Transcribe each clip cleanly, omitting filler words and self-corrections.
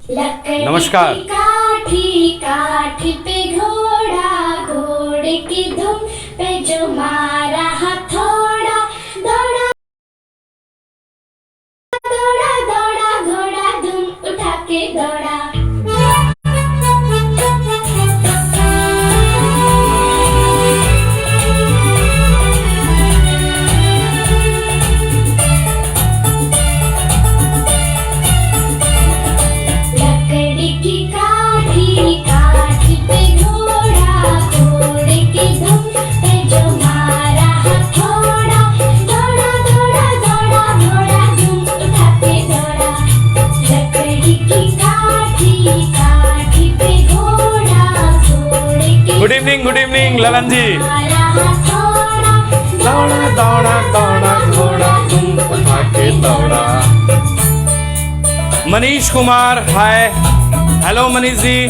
नमस्कार। काठी काठी पे घोड़ा, घोड़े की धुन पे जो मारा हथौड़ा, दौड़ा दौड़ा दौड़ा घोड़ा धुन उठा के दौड़ा। लकड़ी की काठी काठी पे घोड़ा, घोड़े की धुन पे जो मारा हथौड़ा, दौड़ा दौड़ा दौड़ा घोड़ा धुन उठा के दौड़ा। लकड़ी की काठी काठी पे घोड़ा, घोड़े की गुड इवनिंग ललन जी। मारा हथौड़ा, दौड़ा दौड़ा दौड़ा घोड़ा तुम उठा के दौड़ा। Manish Kumar hi, hello Manish ji.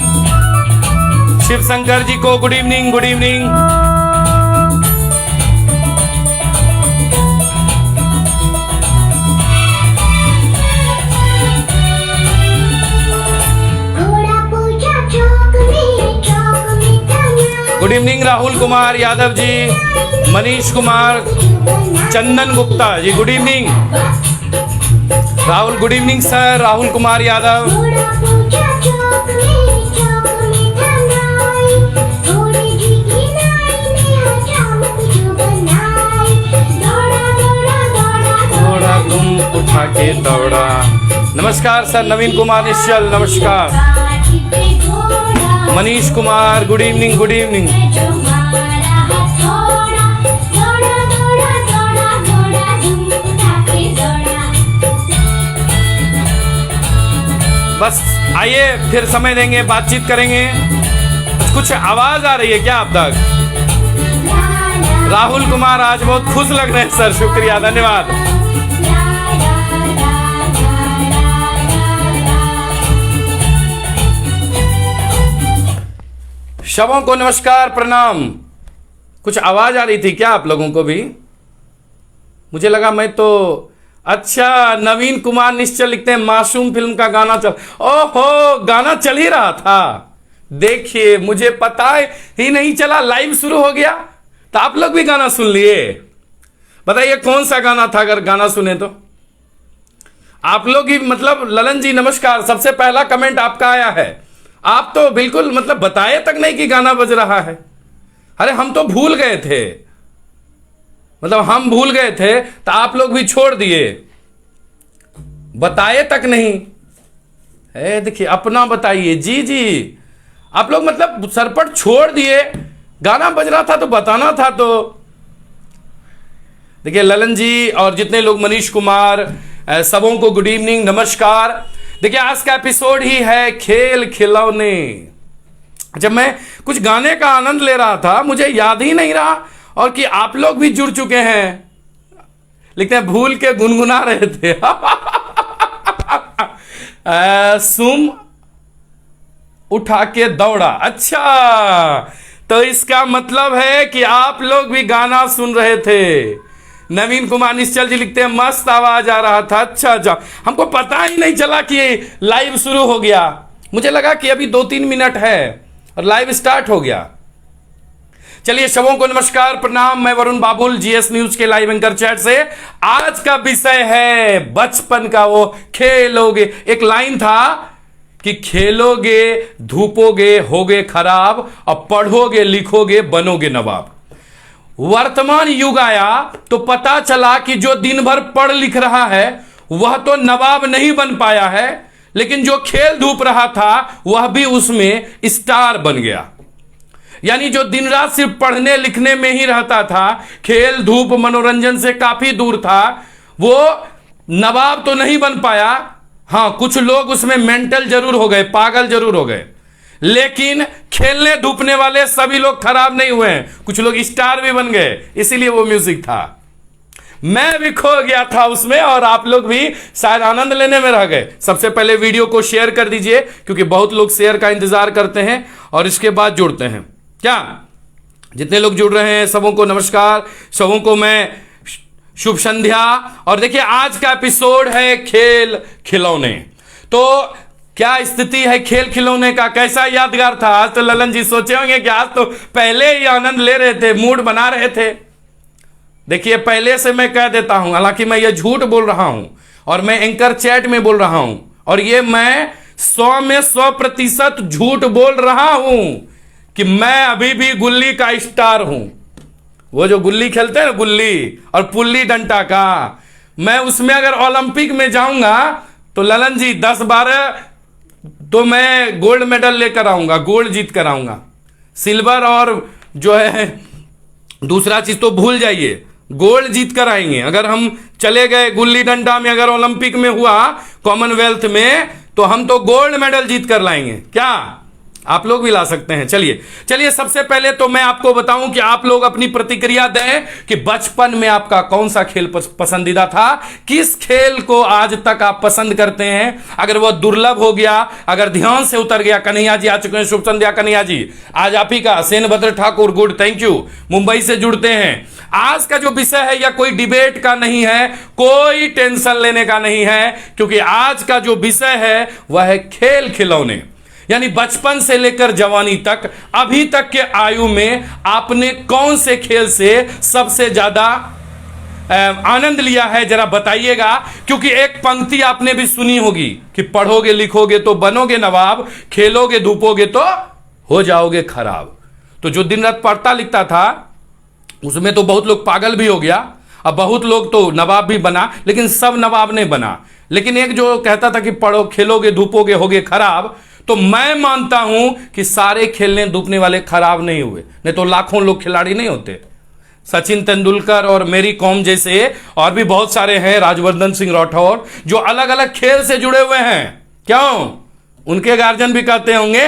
शिव शंकर जी को गुड इवनिंग। घोड़ा पूछा चौक में था। Good evening Rahul Kumar Yadav ji, Manish Kumar, Chandan Gupta ji good evening. Rahul good evening sir, Rahul Kumar Yadav. घोड़ा पूछा चौक में था नाई, घोड़े जी की नाई ने हजामत जो बनाई, दौड़ा दौड़ा दौड़ा घोड़ा तुम उठा के दौड़ा। नमस्कार सर नवीन कुमार निश्चल, नमस्कार। काठी पे घोड़ा, मनीष कुमार गुड इवनिंग। जो मारा हथौड़ा, दौड़ा दौड़ा दौड़ा घोड़ा धुन उठा के दौड़ा। बस आइए फिर समय देंगे, बातचीत करेंगे। कुछ आवाज आ रही है क्या आप तक? राहुल कुमार आज बहुत खुश लग रहे हैं सर, शुक्रिया धन्यवाद। शवों को नमस्कार प्रणाम। कुछ आवाज आ रही थी क्या आप लोगों को भी? मुझे लगा मैं तो अच्छा। नवीन कुमार निश्चल लिखते हैं मासूम फिल्म का गाना चल, ओहो गाना चल ही रहा था। देखिए मुझे पता ही नहीं चला, लाइव शुरू हो गया तो आप लोग भी गाना सुन लिए। बताइए कौन सा गाना था, अगर गाना सुने तो आप लोग ही। मतलब ललन जी नमस्कार, सबसे पहला कमेंट आपका आया है। आप तो बिल्कुल मतलब बताए तक नहीं कि गाना बज रहा है। अरे हम तो भूल गए थे, मतलब हम भूल गए थे तो आप लोग भी छोड़ दिए, बताए तक नहीं। देखिए अपना बताइए जी। आप लोग मतलब सरपट छोड़ दिए, गाना बज रहा था तो बताना था। तो देखिए ललन जी और जितने लोग, मनीष कुमार, सबों को गुड इवनिंग नमस्कार। देखिए आज का एपिसोड ही है खेल खिलौने। जब मैं कुछ गाने का आनंद ले रहा था, मुझे याद ही नहीं रहा और कि आप लोग भी जुड़ चुके हैं। लिखते हैं भूल के गुनगुना रहे थे। सुम उठा के दौड़ा। अच्छा तो इसका मतलब है कि आप लोग भी गाना सुन रहे थे। नवीन कुमार निश्चल जी लिखते हैं मस्त आवाज आ रहा था। अच्छा हमको पता ही नहीं चला कि लाइव शुरू हो गया। मुझे लगा कि अभी 2-3 मिनट है और लाइव स्टार्ट हो गया। चलिए शवों को नमस्कार प्रणाम। मैं वरुण बाबुल, जीएस न्यूज के लाइव एंकर चैट से। आज का विषय है बचपन का वो खेलोगे। एक लाइन था कि खेलोगे धूपोगे होगे खराब और पढ़ोगे लिखोगे बनोगे नवाब। वर्तमान युग आया तो पता चला कि जो दिन भर पढ़ लिख रहा है वह तो नवाब नहीं बन पाया है, लेकिन जो खेल धूप रहा था वह भी उसमें स्टार बन गया। यानी जो दिन रात सिर्फ पढ़ने लिखने में ही रहता था, खेल धूप मनोरंजन से काफी दूर था, वो नवाब तो नहीं बन पाया। हाँ कुछ लोग उसमें मेंटल जरूर हो गए, पागल जरूर हो गए, लेकिन खेलने धूपने वाले सभी लोग खराब नहीं हुए हैं। कुछ लोग स्टार भी बन गए, इसीलिए वो म्यूजिक था। मैं भी खो गया था उसमें और आप लोग भी शायद आनंद लेने में रह गए। सबसे पहले वीडियो को शेयर कर दीजिए, क्योंकि बहुत लोग शेयर का इंतजार करते हैं और इसके बाद जुड़ते हैं। क्या जितने लोग जुड़ रहे हैं सबों को नमस्कार, सबों को मैं शुभ संध्या। और देखिए आज का एपिसोड है खेल खिलौने। तो क्या स्थिति है खेल खिलौने का, कैसा यादगार था। आज तो ललन जी सोचे होंगे कि आज तो पहले ही आनंद ले रहे थे, मूड बना रहे थे। देखिए पहले से मैं कह देता हूं, हालांकि मैं ये झूठ बोल रहा हूं और मैं एंकर चैट में बोल रहा हूं, और ये मैं 100 में 100% झूठ बोल रहा हूं कि मैं अभी भी गुल्ली का स्टार हूं। वो जो गुल्ली खेलते हैं ना, गुल्ली और पुल्ली डंडा का, मैं उसमें अगर ओलंपिक में जाऊंगा तो ललन जी 10-12 तो मैं गोल्ड मेडल लेकर आऊंगा, गोल्ड जीत कर आऊंगा। सिल्वर और जो है दूसरा चीज तो भूल जाइए, गोल्ड जीत कर आएंगे। अगर हम चले गए गुल्ली डंडा में, अगर ओलंपिक में हुआ, कॉमनवेल्थ में, तो हम तो गोल्ड मेडल जीत कर लाएंगे। क्या आप लोग भी ला सकते हैं? चलिए सबसे पहले तो मैं आपको बताऊं कि आप लोग अपनी प्रतिक्रिया दें कि बचपन में आपका कौन सा खेल पसंदीदा था, किस खेल को आज तक आप पसंद करते हैं। अगर वह दुर्लभ हो गया, अगर ध्यान से उतर गया। कन्हैया जी आ चुके हैं, शुभ संध्या कन्हैया जी। आज आप ही का Senbhadra Thakur, good, thank you, Mumbai से जुड़ते हैं। आज का जो विषय है यह कोई डिबेट का नहीं है, कोई टेंशन लेने का नहीं है, क्योंकि आज का जो विषय है वह है खेल खिलौने। यानी बचपन से लेकर जवानी तक, अभी तक के आयु में आपने कौन से खेल से सबसे ज्यादा आनंद लिया है, जरा बताइएगा। क्योंकि एक पंक्ति आपने भी सुनी होगी कि पढ़ोगे लिखोगे तो बनोगे नवाब, खेलोगे धूपोगे तो हो जाओगे खराब। तो जो दिन रात पढ़ता लिखता था उसमें तो बहुत लोग पागल भी हो गया, अब बहुत लोग तो नवाब भी बना, लेकिन सब नवाब नहीं बना। लेकिन एक जो कहता था कि पढ़ो खेलोगे धूपोगे होगे खराब, तो मैं मानता हूं कि सारे खेलने धूपने वाले खराब नहीं हुए, नहीं तो लाखों लोग खिलाड़ी नहीं होते। सचिन तेंदुलकर और मेरी कॉम जैसे और भी बहुत सारे हैं, राजवर्धन सिंह राठौर, जो अलग अलग खेल से जुड़े हुए हैं। क्यों? उनके गार्जियन भी कहते होंगे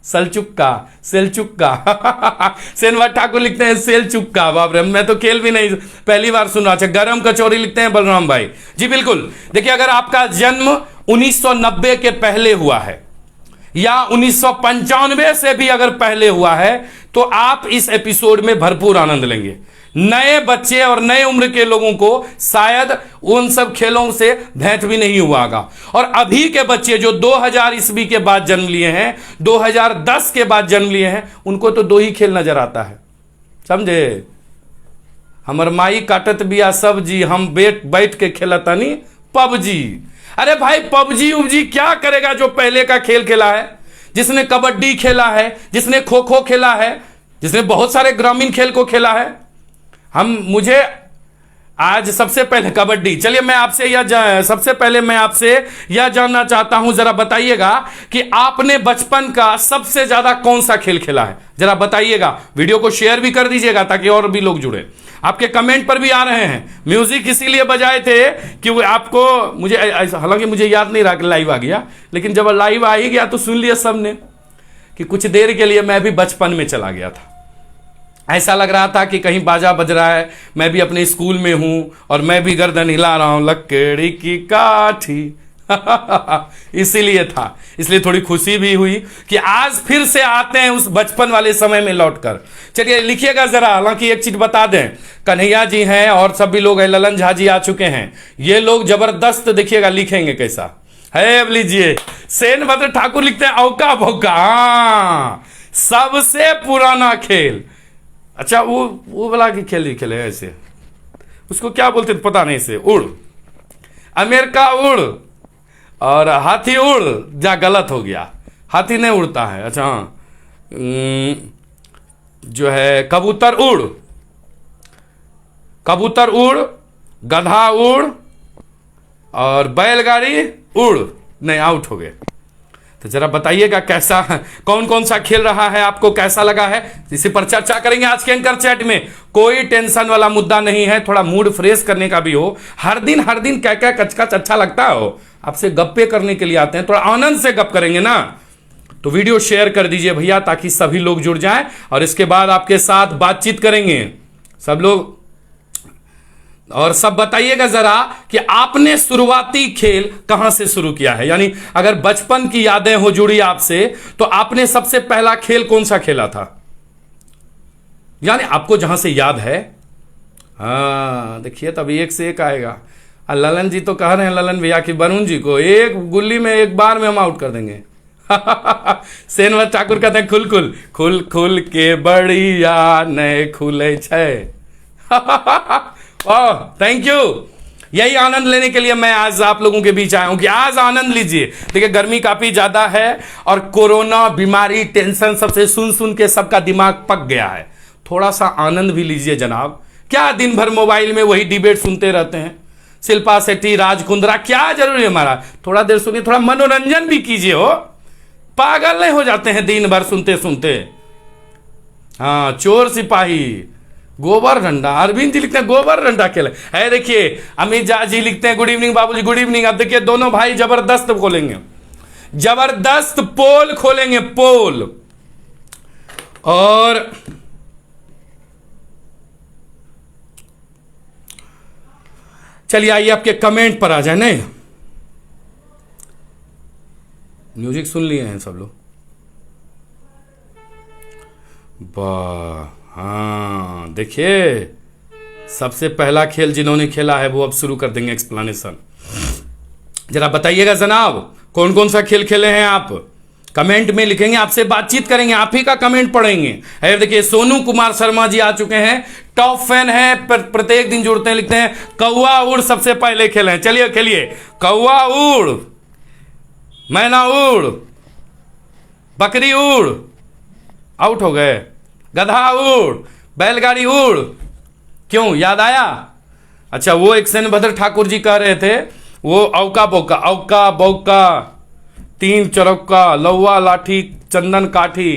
सलचुक्का, सेलचुक्का सेनवर ठाकुर लिखते हैं सेलचुक्का। बाप रे, मैं तो खेल भी नहीं, पहली बार सुन रहा। अच्छा, गरम कचौरी लिखते हैं बलराम भाई जी। बिल्कुल, देखिए अगर आपका जन्म 1990 के पहले हुआ है या 1995 से भी अगर पहले हुआ है, तो आप इस एपिसोड में भरपूर आनंद लेंगे। नए बच्चे और नए उम्र के लोगों को शायद उन सब खेलों से भेंट भी नहीं हुआ होगा। और अभी के बच्चे जो 2000 ईस्वी के बाद जन्म लिए हैं, 2010 के बाद जन्म लिए हैं, उनको तो 2 ही खेल नजर आता है। समझे? हमर माई काटत बिया सब्जी, हम बैठ के खेलतानी पबजी। अरे भाई, पबजी उबजी क्या करेगा जो पहले का खेल खेला है, जिसने कबड्डी खेला है, जिसने खो खो खेला है, जिसने बहुत सारे ग्रामीण खेल को खेला है। मुझे आज सबसे पहले कबड्डी, चलिए मैं आपसे सबसे पहले मैं आपसे यह जानना चाहता हूं, जरा बताइएगा कि आपने बचपन का सबसे ज्यादा कौन सा खेल खेला है, जरा बताइएगा। वीडियो को शेयर भी कर दीजिएगा ताकि और भी लोग जुड़े। आपके कमेंट पर भी आ रहे हैं। म्यूजिक इसीलिए बजाए थे कि वो आपको, मुझे हालांकि मुझे याद नहीं रहा कि लाइव आ गया, लेकिन जब लाइव आ ही गया तो सुन लिया सबने कि कुछ देर के लिए मैं भी बचपन में चला गया था। ऐसा लग रहा था कि कहीं बाजा बज रहा है, मैं भी अपने स्कूल में हूं और मैं भी गर्दन हिला रहा हूं, लकड़ी की काठी इसीलिए था। इसलिए थोड़ी खुशी भी हुई कि आज फिर से आते हैं उस बचपन वाले समय में लौटकर। चलिए लिखिएगा जरा। हालांकि एक चीज बता दें, कन्हैया जी हैं और सभी लोग हैं, ललन झा जी आ चुके हैं। ये लोग जबरदस्त, देखिएगा लिखेंगे कैसा है। अब लीजिए, सेनभद्र ठाकुर लिखते हैं औका भौका। हाँ, सबसे पुराना खेल। अच्छा, वो वाला की खेल खेले ऐसे, उसको क्या बोलते पता नहीं, से उड़, अमेरिका उड़ और हाथी उड़, जा गलत हो गया, हाथी नहीं उड़ता है। अच्छा हाँ, जो है कबूतर उड़, कबूतर उड़, गधा उड़ और बैलगाड़ी उड़, नहीं आउट हो गए। तो जरा बताइएगा कैसा, कौन कौन सा खेल रहा है, आपको कैसा लगा है, इसी पर चर्चा करेंगे आज के एंकर चैट में। कोई टेंशन वाला मुद्दा नहीं है, थोड़ा मूड फ्रेश करने का भी हो। हर दिन क्या क्या कचकच अच्छा लगता हो, आपसे गप्पे करने के लिए आते हैं, थोड़ा आनंद से गप करेंगे ना। तो वीडियो शेयर कर दीजिए भैया, ताकि सभी लोग जुड़ जाएं और इसके बाद आपके साथ बातचीत करेंगे सब लोग। और सब बताइएगा जरा कि आपने शुरुआती खेल कहां से शुरू किया है, यानी अगर बचपन की यादें हो जुड़ी आपसे, तो आपने सबसे पहला खेल कौन सा खेला था, यानी आपको जहां से याद है। हाँ देखिए, तभी एक से एक आएगा। ललन जी तो कह रहे हैं, ललन भैया की वरुण जी को एक गुल्ली में एक बार में हम आउट कर देंगे। सेनवर ठाकुर कहते हैं खुल खुल खुल खुल के बढ़िया नए खुले छे। वाह, थैंक यू। यही आनंद लेने के लिए मैं आज आप लोगों के बीच आया हूं कि आज आनंद लीजिए। देखिए गर्मी काफी ज्यादा है और कोरोना बीमारी टेंशन सबसे सुन सुन के सबका दिमाग पक गया है। थोड़ा सा आनंद भी लीजिए जनाब। क्या दिन भर मोबाइल में वही डिबेट सुनते रहते हैं, शिल्पा शेट्टी, राज कुंद्रा, क्या जरूरी है हमारा? थोड़ा देर सुनिए, थोड़ा मनोरंजन भी कीजिए। हो पागल नहीं हो जाते हैं दिन भर सुनते सुनते। हाँ, चोर सिपाही गोबर डंडा, अरविंद जी लिखते हैं गोबर डंडा खेले है। देखिए अमित झा जी लिखते हैं गुड इवनिंग बाबूजी, गुड इवनिंग। अब देखिए दोनों भाई जबरदस्त खोलेंगे, जबरदस्त पोल खोलेंगे, पोल। और चलिए आइए आपके कमेंट पर आ जाए। नहीं, म्यूजिक सुन लिए हैं सब लोग? वाह, हाँ देखिए सबसे पहला खेल जिन्होंने खेला है वो अब शुरू कर देंगे एक्सप्लेनेशन। जरा बताइएगा जनाब कौन कौन सा खेल खेले हैं आप? कमेंट में लिखेंगे, आपसे बातचीत करेंगे, आप ही का कमेंट पढ़ेंगे। अरे देखिए सोनू कुमार शर्मा जी आ चुके हैं, टॉप फैन है, प्रत्येक दिन जुड़ते हैं, लिखते हैं कौआ उड़ सबसे पहले खेले हैं। चलिए खेलिए, कौआ उड़, मैना उड़, बकरी उड़, आउट हो गए। गधा उड़, बैलगाड़ी उड़, क्यों याद आया? अच्छा वो एक सेनभद्र ठाकुर जी कह रहे थे वो औका बौका, औका बौका, तीन चरौका, लौवा लाठी, चंदन काठी,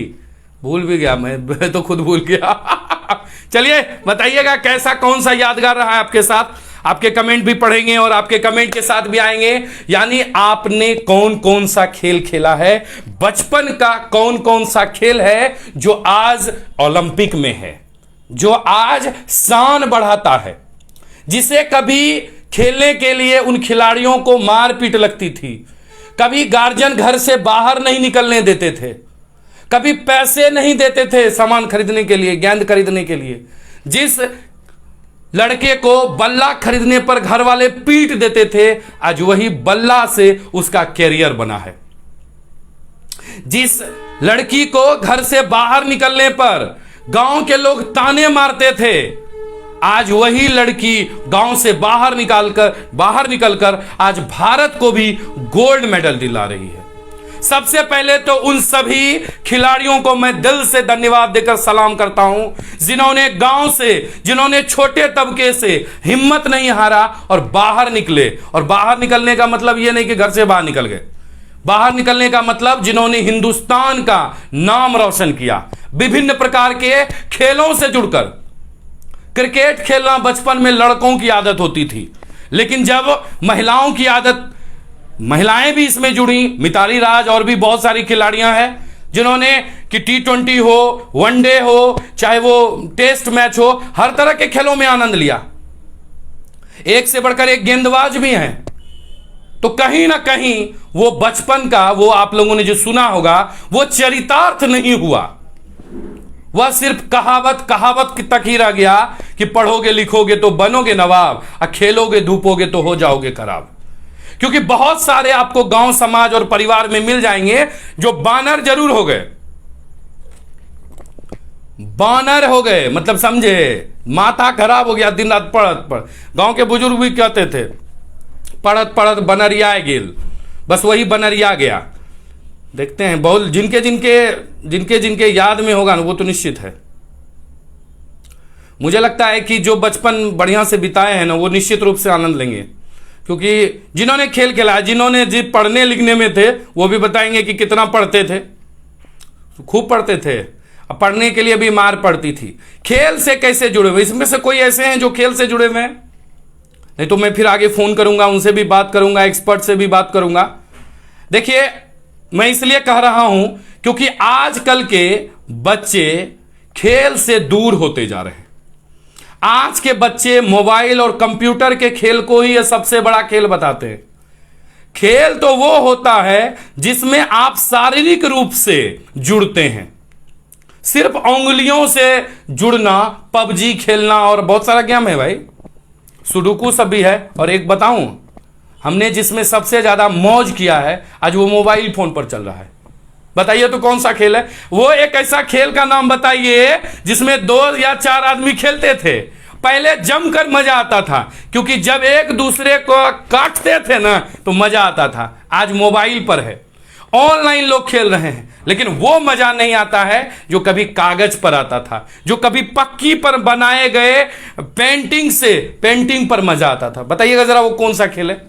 भूल भी गया मैं तो खुद भूल गया। चलिए बताइएगा कैसा कौन सा यादगार रहा है आपके साथ। आपके कमेंट भी पढ़ेंगे और आपके कमेंट के साथ भी आएंगे। यानी आपने कौन कौन सा खेल खेला है, बचपन का कौन कौन सा खेल है जो आज ओलंपिक में है, जो आज शान बढ़ाता है, जिसे कभी खेलने के लिए उन खिलाड़ियों को मारपीट लगती थी, कभी गार्जियन घर से बाहर नहीं निकलने देते थे, कभी पैसे नहीं देते थे सामान खरीदने के लिए, गेंद खरीदने के लिए, जिस लड़के को बल्ला खरीदने पर घर वाले पीट देते थे, आज वही बल्ला से उसका कैरियर बना है। जिस लड़की को घर से बाहर निकलने पर गांव के लोग ताने मारते थे, आज वही लड़की गांव से बाहर निकलकर आज भारत को भी गोल्ड मेडल दिला रही है। सबसे पहले तो उन सभी खिलाड़ियों को मैं दिल से धन्यवाद देकर सलाम करता हूं जिन्होंने गांव से, जिन्होंने छोटे तबके से हिम्मत नहीं हारा और बाहर निकले। और बाहर निकलने का मतलब यह नहीं कि घर से बाहर निकल गए, बाहर निकलने का मतलब जिन्होंने हिंदुस्तान का नाम रोशन किया, विभिन्न प्रकार के खेलों से जुड़कर। क्रिकेट खेलना बचपन में लड़कों की आदत होती थी, लेकिन जब महिलाओं की आदत, महिलाएं भी इसमें जुड़ी, मिताली राज और भी बहुत सारी खिलाड़ियां हैं जिन्होंने कि T20 हो, वनडे हो, चाहे वो टेस्ट मैच हो, हर तरह के खेलों में आनंद लिया। एक से बढ़कर एक गेंदबाज भी हैं। तो कहीं ना कहीं वो बचपन का, वो आप लोगों ने जो सुना होगा, वो चरितार्थ नहीं हुआ, वह सिर्फ कहावत तक ही रह गया कि पढ़ोगे लिखोगे तो बनोगे नवाब और खेलोगे धूपोगे तो हो जाओगे खराब। क्योंकि बहुत सारे आपको गांव समाज और परिवार में मिल जाएंगे जो बानर जरूर हो गए, बानर हो गए, मतलब समझे, माथा खराब हो गया दिन रात पढ़त पढ़। गांव के बुजुर्ग भी कहते थे पढ़त पढ़त बनरिया गेल, बस वही बनरिया गया। देखते हैं बहुत जिनके याद में होगा ना, वो तो निश्चित है। मुझे लगता है कि जो बचपन बढ़िया से बिताए हैं ना, वो निश्चित रूप से आनंद लेंगे। क्योंकि जिन्होंने खेल खेला, जिन्होंने जी पढ़ने लिखने में थे, वो भी बताएंगे कि कितना पढ़ते थे, खूब पढ़ते थे। अब पढ़ने के लिए भी मार पड़ती थी। खेल से कैसे जुड़े हुए? इसमें से कोई ऐसे हैं जो खेल से जुड़े हुए हैं? नहीं तो मैं फिर आगे फोन करूंगा, उनसे भी बात करूंगा, एक्सपर्ट से भी बात करूंगा। देखिए मैं इसलिए कह रहा हूं क्योंकि आजकल के बच्चे खेल से दूर होते जा रहे हैं। आज के बच्चे मोबाइल और कंप्यूटर के खेल को ही यह सबसे बड़ा खेल बताते हैं। खेल तो वो होता है जिसमें आप शारीरिक रूप से जुड़ते हैं। सिर्फ उंगलियों से जुड़ना, पबजी खेलना और बहुत सारा गेम है भाई, सुडोकू सब भी है। और एक बताऊं, हमने जिसमें सबसे ज्यादा मौज किया है आज वो मोबाइल फोन पर चल रहा है। बताइए तो कौन सा खेल है वो? एक ऐसा खेल का नाम बताइए जिसमें 2 या 4 आदमी खेलते थे। पहले जमकर मजा आता था, क्योंकि जब एक दूसरे को काटते थे ना तो मजा आता था। आज मोबाइल पर है, ऑनलाइन लोग खेल रहे हैं, लेकिन वो मजा नहीं आता है जो कभी कागज पर आता था, जो कभी पक्की पर बनाए गए पेंटिंग पर मजा आता था। बताइएगा जरा वो कौन सा खेल है?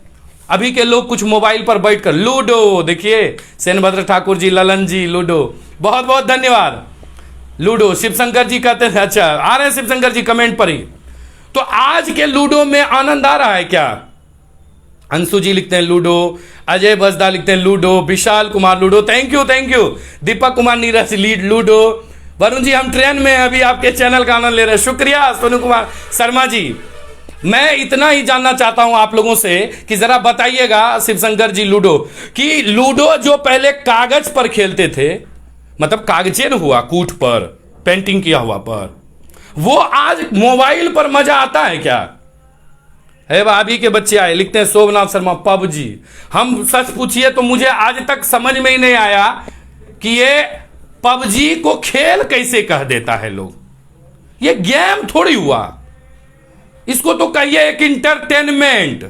अभी के लोग कुछ मोबाइल पर बैठकर लूडो, देखिए सेनभद्र ठाकुर जी, ललन जी, लूडो, बहुत बहुत धन्यवाद। लूडो शिवशंकर जी कहते हैं, अच्छा आ रहे हैं शिवशंकर जी कमेंट पर ही। तो आज के लूडो में आनंद आ रहा है क्या? अंशु जी लिखते हैं लूडो, अजय बसदा लिखते हैं ludo, Vishal Kumar ludo, thank you thank you. Deepak Kumar Neeraj lead ludo. Varun ji हम ट्रेन में अभी आपके चैनल का आनंद ले रहे हैं, शुक्रिया। सोनू कुमार शर्मा जी, मैं इतना ही जानना चाहता हूं आप लोगों से कि जरा बताइएगा शिवशंकर जी लूडो, कि लूडो जो पहले कागज पर खेलते थे, मतलब कागजे न हुआ कूट पर पेंटिंग किया हुआ पर, वो आज मोबाइल पर मजा आता है क्या? है भाभी के बच्चे आए, लिखते हैं शोभनाथ शर्मा पबजी। हम सच पूछिए तो मुझे आज तक समझ में ही नहीं आया कि ये पबजी को खेल कैसे कह देता है लोग। ये गेम थोड़ी हुआ, इसको तो कहिए एक इंटरटेनमेंट।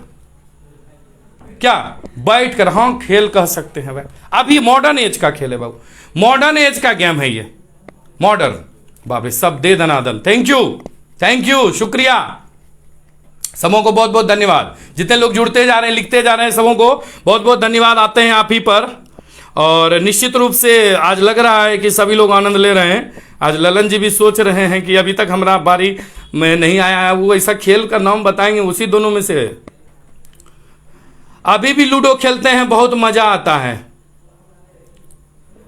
क्या बैठ कर हाँ खेल कह सकते हैं भाई? अभी मॉडर्न एज का खेल है बाबू, मॉडर्न एज का गेम है ये, मॉडर्न। बाबे सब दे दनादन, थैंक यू शुक्रिया। सबों को बहुत बहुत धन्यवाद। जितने लोग जुड़ते जा रहे हैं, लिखते जा रहे हैं, सबों को बहुत बहुत धन्यवाद। आते हैं आप ही पर, और निश्चित रूप से आज लग रहा है कि सभी लोग आनंद ले रहे हैं। आज ललन जी भी सोच रहे हैं कि अभी तक हमारा बारी में नहीं आया है, वो ऐसा खेल का नाम बताएंगे उसी दोनों में से। अभी भी लूडो खेलते हैं, बहुत मजा आता है।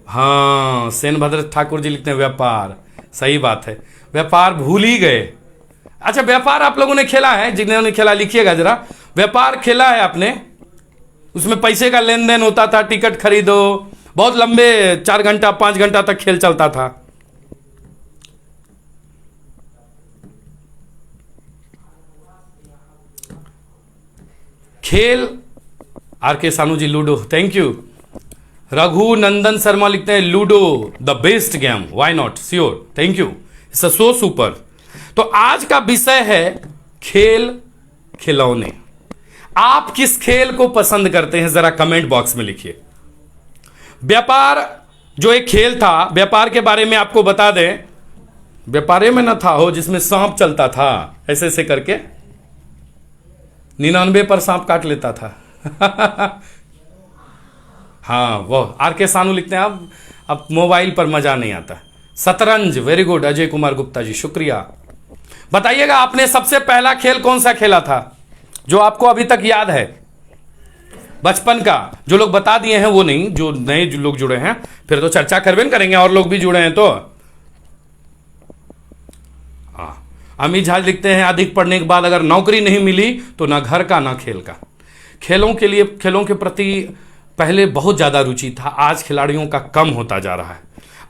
हाँ सेनभद्र ठाकुर जी लिखते हैं व्यापार, सही बात है, व्यापार भूल ही गए। अच्छा व्यापार आप लोगों ने खेला है? जिन्होंने खेला लिखिएगा जरा, व्यापार खेला है आपने? उसमें पैसे का लेन देन होता था, टिकट खरीदो, बहुत लंबे 4 घंटा 5 घंटा तक खेल चलता था। खेल आर के Sanu ji ludo, thank you. Raghu नंदन शर्मा लिखते हैं ludo the best game, why not, sure, thank you, it's so super. तो आज का विषय है खेल खिलौने। आप किस खेल को पसंद करते हैं जरा कमेंट बॉक्स में लिखिए। व्यापार जो एक खेल था, व्यापार के बारे में आपको बता दें, व्यापारे में न था हो जिसमें सांप चलता था ऐसे ऐसे करके, 99 पर सांप काट लेता था। हाँ वो आर के सानू लिखते हैं अब मोबाइल पर मजा नहीं आता। शतरंज, वेरी गुड अजय कुमार गुप्ता जी, शुक्रिया। बताइएगा आपने सबसे पहला खेल कौन सा खेला था जो आपको अभी तक याद है बचपन का? जो लोग बता दिए हैं वो नहीं, जो नए जो लोग जुड़े हैं फिर तो चर्चा करबे करेंगे, और लोग भी जुड़े हैं तो। हाँ अमित झा लिखते हैं अधिक पढ़ने के बाद अगर नौकरी नहीं मिली तो ना घर का ना खेल का। खेलों के प्रति पहले बहुत ज्यादा रुचि था, आज खिलाड़ियों का कम होता जा रहा है।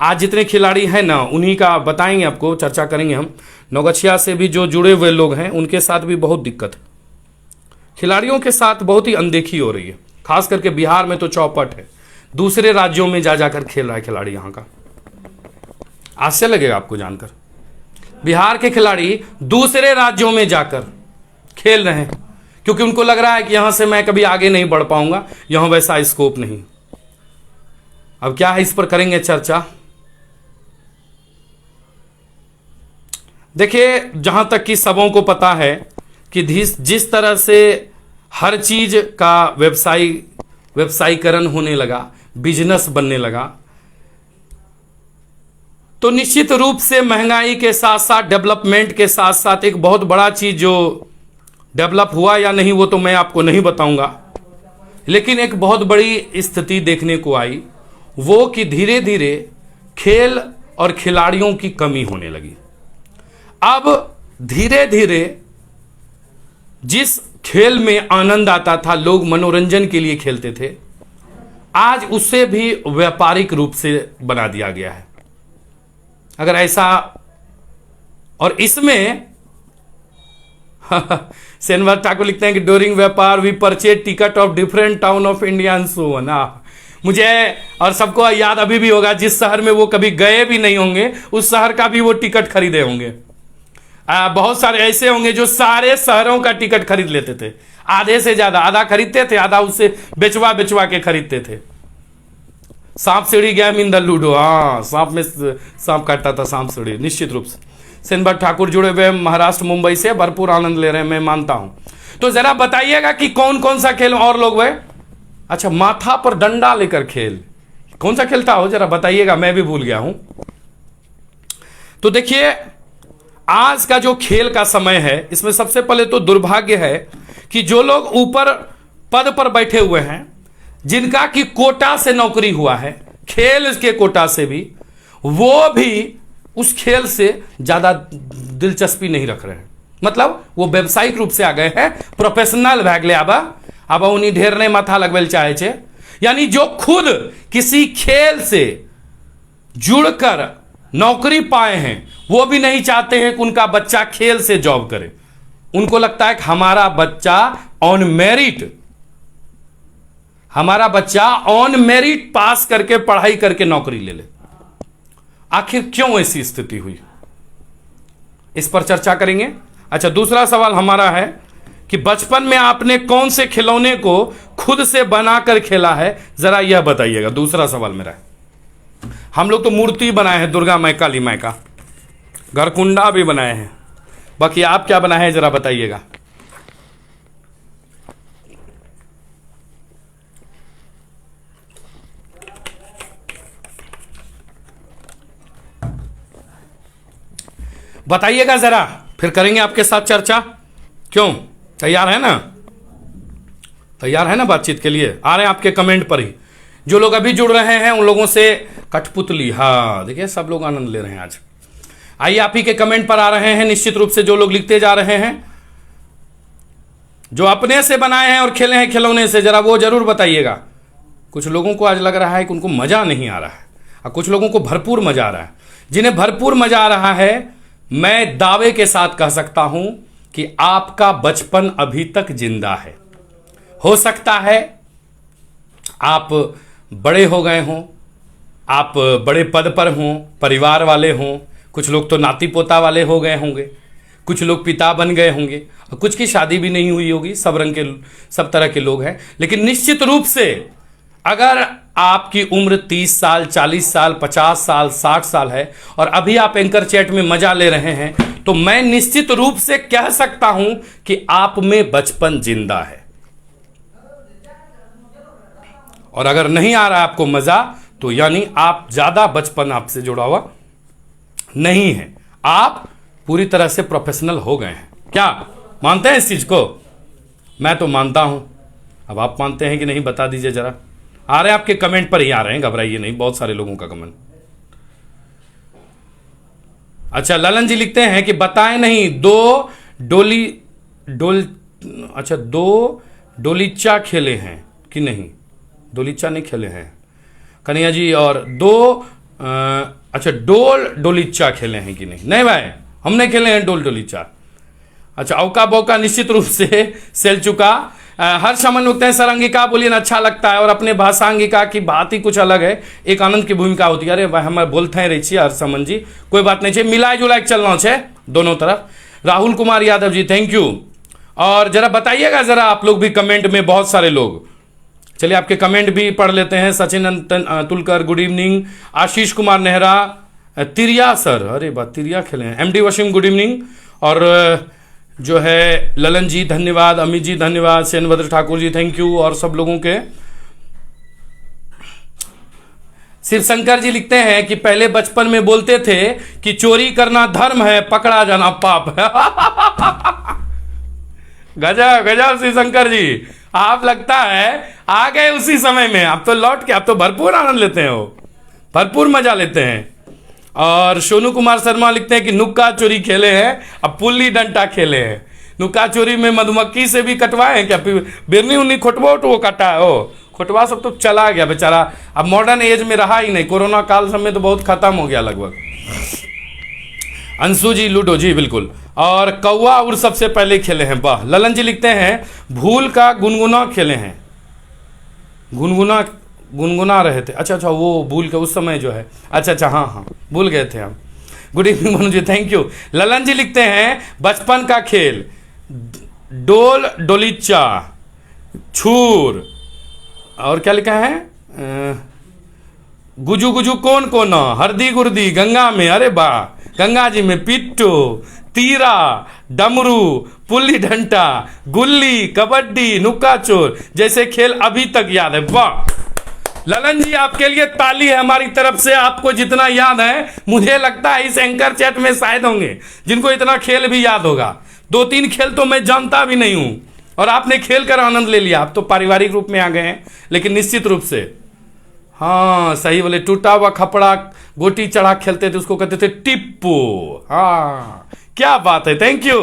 आज जितने खिलाड़ी हैं ना उन्हीं का बताएंगे आपको, चर्चा करेंगे हम। नौगछिया से भी जो जुड़े हुए लोग हैं उनके साथ भी बहुत दिक्कत है, खिलाड़ियों के साथ बहुत ही अनदेखी हो रही है। खास करके बिहार में तो चौपट है, दूसरे राज्यों में जा जाकर खेल रहा है खिलाड़ी यहाँ का। आश्चर्य लगेगा आपको जानकर, बिहार के खिलाड़ी दूसरे राज्यों में जाकर खेल रहे हैं, क्योंकि उनको लग रहा है कि यहां से मैं कभी आगे नहीं बढ़ पाऊंगा, यहां वैसा स्कोप नहीं। अब क्या है, इस पर करेंगे चर्चा। देखिए जहां तक कि सबों को पता है कि जिस तरह से हर चीज का व्यवसायीकरण होने लगा, बिजनेस बनने लगा, तो निश्चित रूप से महंगाई के साथ साथ डेवलपमेंट के साथ साथ एक बहुत बड़ा चीज जो डेवलप हुआ या नहीं वो तो मैं आपको नहीं बताऊंगा, लेकिन एक बहुत बड़ी स्थिति देखने को आई, वो कि धीरे धीरे खेल और खिलाड़ियों की कमी होने लगी। अब धीरे धीरे जिस खेल में आनंद आता था, लोग मनोरंजन के लिए खेलते थे, आज उसे भी व्यापारिक रूप से बना दिया गया है। अगर ऐसा, और इसमें सेनवर ठाकुर लिखते हैं कि ड्यूरिंग व्यापार we purchase ticket of different town of India and so ना। मुझे और सबको याद अभी भी होगा, जिस शहर में वो कभी गए भी नहीं होंगे उस शहर का भी वो टिकट खरीदे होंगे। बहुत सारे ऐसे होंगे जो सारे शहरों का टिकट खरीद लेते थे, आधे से ज्यादा, आधा खरीदते थे, आधा उससे बेचवा के खरीदते थे। सांप सीढ़ी गेम इन द लूडो, हाँ सांप में सांप काटता था, सांप सीढ़ी निश्चित रूप से। सेनभट्ट ठाकुर जुड़े हुए महाराष्ट्र मुंबई से, भरपूर आनंद ले रहे हैं, मैं मानता हूं। तो जरा बताइएगा कि कौन कौन सा खेल और लोग वह, अच्छा माथा पर डंडा लेकर खेल, कौन सा खेलता हो जरा बताइएगा, मैं भी भूल गया हूं। तो देखिए आज का जो खेल का समय है, इसमें सबसे पहले तो दुर्भाग्य है कि जो लोग ऊपर पद पर बैठे हुए हैं, जिनका कि कोटा से नौकरी हुआ है, खेल के कोटा से भी, वो भी उस खेल से ज्यादा दिलचस्पी नहीं रख रहे हैं। मतलब वो व्यावसायिक रूप से आ गए हैं, प्रोफेशनल भै गए, अब उन्हीं ढेर नहीं माथा लगवेल चाहे छे। यानी जो खुद किसी खेल से जुड़कर नौकरी पाए हैं, वो भी नहीं चाहते हैं कि उनका बच्चा खेल से जॉब करे। उनको लगता है कि हमारा बच्चा ऑन मेरिट पास करके पढ़ाई करके नौकरी ले ले। आखिर क्यों ऐसी स्थिति हुई, इस पर चर्चा करेंगे। अच्छा, दूसरा सवाल हमारा है कि बचपन में आपने कौन से खिलौने को खुद से बनाकर खेला है, जरा यह बताइएगा। दूसरा सवाल मेरा है। हम लोग तो मूर्ति बनाए हैं, दुर्गा माई, काली माई का, घरकुंडा भी बनाए हैं, बाकी आप क्या बनाए हैं जरा बताइएगा। बताइएगा जरा, फिर करेंगे आपके साथ चर्चा। क्यों, तैयार है ना, तैयार है ना बातचीत के लिए? आ रहे हैं आपके कमेंट पर ही। जो लोग अभी जुड़ रहे हैं उन लोगों से कठपुतली, हाँ देखिए सब लोग आनंद ले रहे हैं आज। आइए आप ही के कमेंट पर आ रहे हैं निश्चित रूप से, जो लोग लिखते जा रहे हैं, जो अपने से बनाए हैं और खेले हैं खिलौने से, जरा वो जरूर बताइएगा। कुछ लोगों को आज लग रहा है कि उनको मजा नहीं आ रहा है, और कुछ लोगों को भरपूर मजा आ रहा है। जिन्हें भरपूर मजा आ रहा है, मैं दावे के साथ कह सकता हूं कि आपका बचपन अभी तक जिंदा है। हो सकता है आप बड़े हो गए हों, आप बड़े पद पर हों, परिवार वाले हों, कुछ लोग तो नाती पोता वाले हो गए होंगे, कुछ लोग पिता बन गए होंगे, और कुछ की शादी भी नहीं हुई होगी। सब रंग के, सब तरह के लोग हैं। लेकिन निश्चित रूप से अगर आपकी उम्र 30 साल, 40 साल, 50 साल, 60 साल है और अभी आप एंकर चैट में मजा ले रहे हैं, तो मैं निश्चित रूप से कह सकता हूं कि आप में बचपन जिंदा है। और अगर नहीं आ रहा आपको मजा, तो यानी आप ज्यादा बचपन आपसे जुड़ा हुआ नहीं है, आप पूरी तरह से प्रोफेशनल हो गए हैं। क्या मानते हैं इस चीज को? मैं तो मानता हूं। अब आप मानते हैं कि नहीं बता दीजिए जरा। आ रहे हैं आपके कमेंट पर ही आ रहे हैं, घबराइए नहीं, बहुत सारे लोगों का कमेंट। अच्छा, ललन जी लिखते हैं कि बताएं नहीं, दो डोलीचा खेले हैं कि नहीं? डोलीचा नहीं खेले हैं कन्हैया जी। और डोलीचा खेले हैं कि नहीं? नहीं भाई, हमने खेले हैं डोलीचा। अच्छा, औका बौका निश्चित रूप से सेल चुका। हर समन लिखते हैं सरंगिका बोलिए ना, अच्छा लगता है, और अपने भाषांगिका की बात ही कुछ अलग है, एक आनंद की भूमिका होती है। अरे भाई हमारे बोलते हैं रही हर समन जी, कोई बात नहीं, मिलाए जुलाए चलना है दोनों तरफ। राहुल कुमार यादव जी थैंक यू। और जरा बताइएगा जरा आप लोग भी कमेंट में, बहुत सारे लोग, चलिए आपके कमेंट भी पढ़ लेते हैं। Sachin Tulkar good evening. आशीष कुमार नेहरा, तिरिया सर, अरे बात तिरिया खेले हैं। MD Wasim good evening. और जो है ललन जी धन्यवाद, अमित जी धन्यवाद, सेनभद्र ठाकुर जी थैंक यू, और सब लोगों के। शिवशंकर जी लिखते हैं कि पहले बचपन में बोलते थे कि चोरी करना धर्म है, पकड़ा जाना पाप है। गजब गजब शिवशंकर जी, आप लगता है आ गए उसी समय में, आप तो लौट के, आप तो भरपूर आनंद लेते हैं, हो भरपूर मजा लेते हैं। और सोनू कुमार शर्मा लिखते हैं कि नुक्का चोरी खेले हैं, अब पुल्ली डंडा खेले हैं। नुक्का चोरी में मधुमक्खी से भी कटवाए हैं क्या? बिरनी उन्नी खोटवा उठवो काटा है, हो खोटवा सब तो चला गया बेचारा, अब मॉडर्न एज में रहा ही नहीं। कोरोना काल समय तो बहुत खत्म हो गया लगभग। अंशु जी लूडो जी बिल्कुल। और कौवा उड़ सबसे पहले खेले हैं, वाह। ललन जी लिखते हैं भूल का गुनगुना खेले हैं, गुनगुना रहे थे। अच्छा अच्छा, वो भूल के उस समय जो है, अच्छा अच्छा, हाँ हाँ भूल गए थे हम। Good evening Manu ji, thank you. Lalan ji लिखते हैं बचपन का खेल, डोल डोलीचा, छूर, और क्या लिखा है, गुजू गुजू कौन कोना, हरदी गुर्दी गंगा में, अरे वाह, गंगा जी में, पिट्टू, तीरा, डमरू, पुल्ली डंडा, गुल्ली, कबड्डी, नुक्का चोर जैसे खेल अभी तक याद है, वाह। ललन जी आपके लिए ताली है हमारी तरफ से, आपको जितना याद है मुझे लगता है इस एंकर चैट में शायद होंगे जिनको इतना खेल भी याद होगा। 2-3 खेल तो मैं जानता भी नहीं हूं और आपने खेल कर आनंद ले लिया। आप तो पारिवारिक रूप में आ गए हैं, लेकिन निश्चित रूप से, हाँ सही बोले, टूटा हुआ खपड़ा गोटी चढ़ा खेलते थे, उसको कहते थे टिप्पू। हाँ क्या बात है, thank you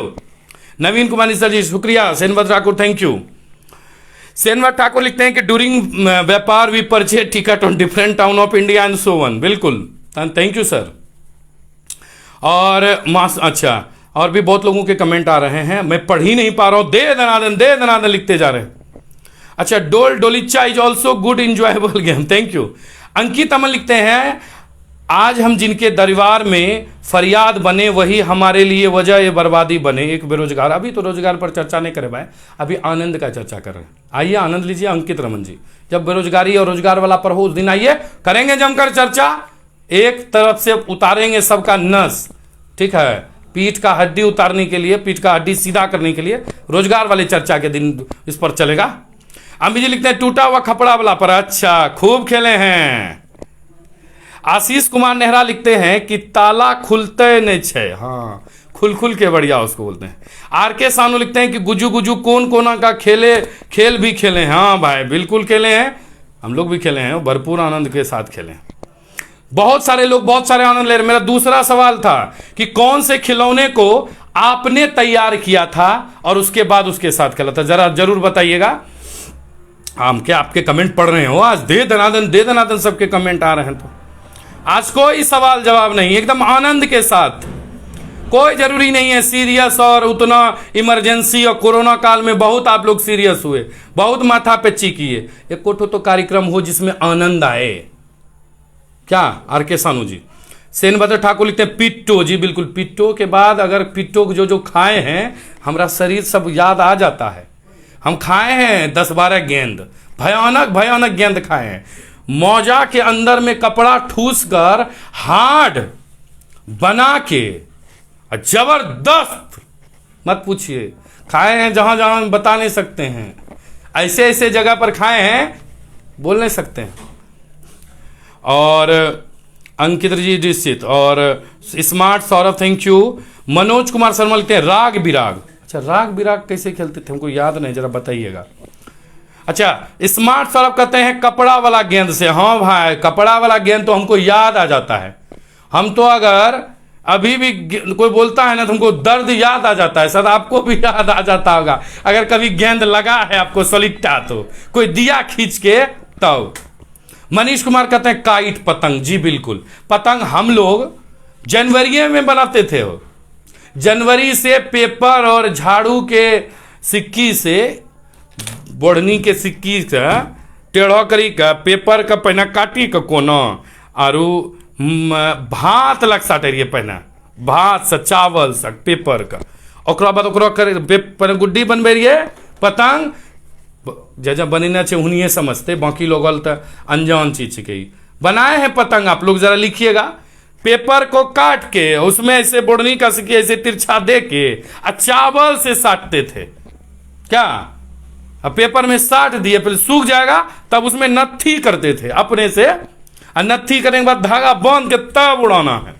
Naveen Kumar sir ji, शुक्रिया। Senvat Thakur, thank you. सेनवत ठाकुर लिखते हैं कि ड्यूरिंग व्यापार we purchase ticket on different town of India and so on, बिल्कुल थैंक यू सर। और अच्छा, और भी बहुत लोगों के कमेंट आ रहे हैं, मैं पढ़ ही नहीं पा रहा हूं, दे दनादन लिखते जा रहे हैं। अच्छा, डोल डोलीचा is also good enjoyable game, thank you. Ankit Aman लिखते हैं आज हम जिनके दरबार में फरियाद बने वही हमारे लिए वजह ये बर्बादी बने, एक बेरोजगार। अभी तो रोजगार पर चर्चा नहीं करे भाई, अभी आनंद का चर्चा कर रहे हैं। आइए आनंद लीजिए अंकित रमन जी, जब बेरोजगारी और रोजगार वाला पर हो उस दिन आइए, करेंगे जमकर चर्चा, एक तरफ से उतारेंगे सबका नस, ठीक है, पीठ का हड्डी उतारने के लिए, पीठ का हड्डी सीधा करने के लिए रोजगार वाले चर्चा के दिन इस पर चलेगा। अम्मी जी लिखते हैं टूटा हुआ खपड़ा वाला पर, अच्छा खूब खेले हैं। आशीष कुमार नेहरा लिखते हैं कि ताला खुलते नहीं छे, हाँ खुल के बढ़िया उसको बोलते हैं। आर के सानू लिखते हैं कि गुजू गुजू कौन कोना का खेल भी खेले हैं, हाँ भाई बिल्कुल खेले हैं, हम लोग भी खेले हैं, भरपूर आनंद के साथ खेले हैं। बहुत सारे लोग बहुत सारे आनंद ले रहे। मेरा दूसरा सवाल था कि कौन से खिलौने को आपने तैयार किया था और उसके बाद उसके साथ खेला था, जरा जरूर बताइएगा। हम क्या आपके कमेंट पढ़ रहे हो आज, दे दनादन सबके कमेंट आ रहे हैं, तो आज कोई सवाल जवाब नहीं, एकदम आनंद के साथ, कोई जरूरी नहीं है सीरियस, और उतना इमरजेंसी, और कोरोना काल में बहुत आप लोग सीरियस हुए, बहुत माथा पेची किए, एक कोठो तो कार्यक्रम हो जिसमें आनंद आए, क्या आर के सानू जी। सेनभद्र ठाकुर लिखते हैं पिट्टो, जी बिल्कुल, पिट्टो के बाद अगर पिट्टो जो खाए हैं हमारा शरीर सब याद आ जाता है। हम खाए हैं 10-12 गेंद, भयानक गेंद खाए हैं, मौजा के अंदर में कपड़ा ठूस कर हार्ड बना के जबरदस्त, मत पूछिए, खाए हैं जहां जहां बता नहीं सकते हैं, ऐसे जगह पर खाए हैं बोल नहीं सकते हैं। और अंकित जी निश्चित, और smart Saurabh thank you. Manoj Kumar Sharma लिखते हैं राग बिराग, अच्छा राग बिराग कैसे खेलते थे हमको याद नहीं, जरा बताइएगा। अच्छा, स्मार्ट सौरभ कहते हैं कपड़ा वाला गेंद से, हाँ भाई कपड़ा वाला गेंद तो हमको याद आ जाता है, हम तो अगर अभी भी कोई बोलता है ना तो हमको दर्द याद आ जाता है, शायद आपको भी याद आ जाता होगा अगर कभी गेंद लगा है आपको सलिट्टा, तो कोई दिया खींच के तब। मनीष कुमार कहते हैं काइट पतंग, जी बिल्कुल, पतंग हम लोग जनवरी में बनाते थे, हो जनवरी से पेपर और झाड़ू के सिक्की से, बोढ़नी के सिक्की से टेढ़ा करी का पेपर का पहना काटी का कोना, आरू भात लग साटे पहना, भात से चावल से पेपर का, ओकरा बाद ओकरा कर गुड्डी बनबे रहिए, पतंग जब बनेना चाहिए उन्हीं समझते, बाकी लोग तो अनजान चीज के बनाए हैं पतंग। आप लोग जरा लिखिएगा, पेपर को काट के उसमें ऐसे बोढ़नी का सिक्की ऐसे तिरछा दे के चावल से साटते थे, क्या अब पेपर में साट दिए, फिर सूख जाएगा तब उसमें नत्थी करते थे अपने से, और नत्थी करने के बाद धागा बांध के तब उड़ाना है।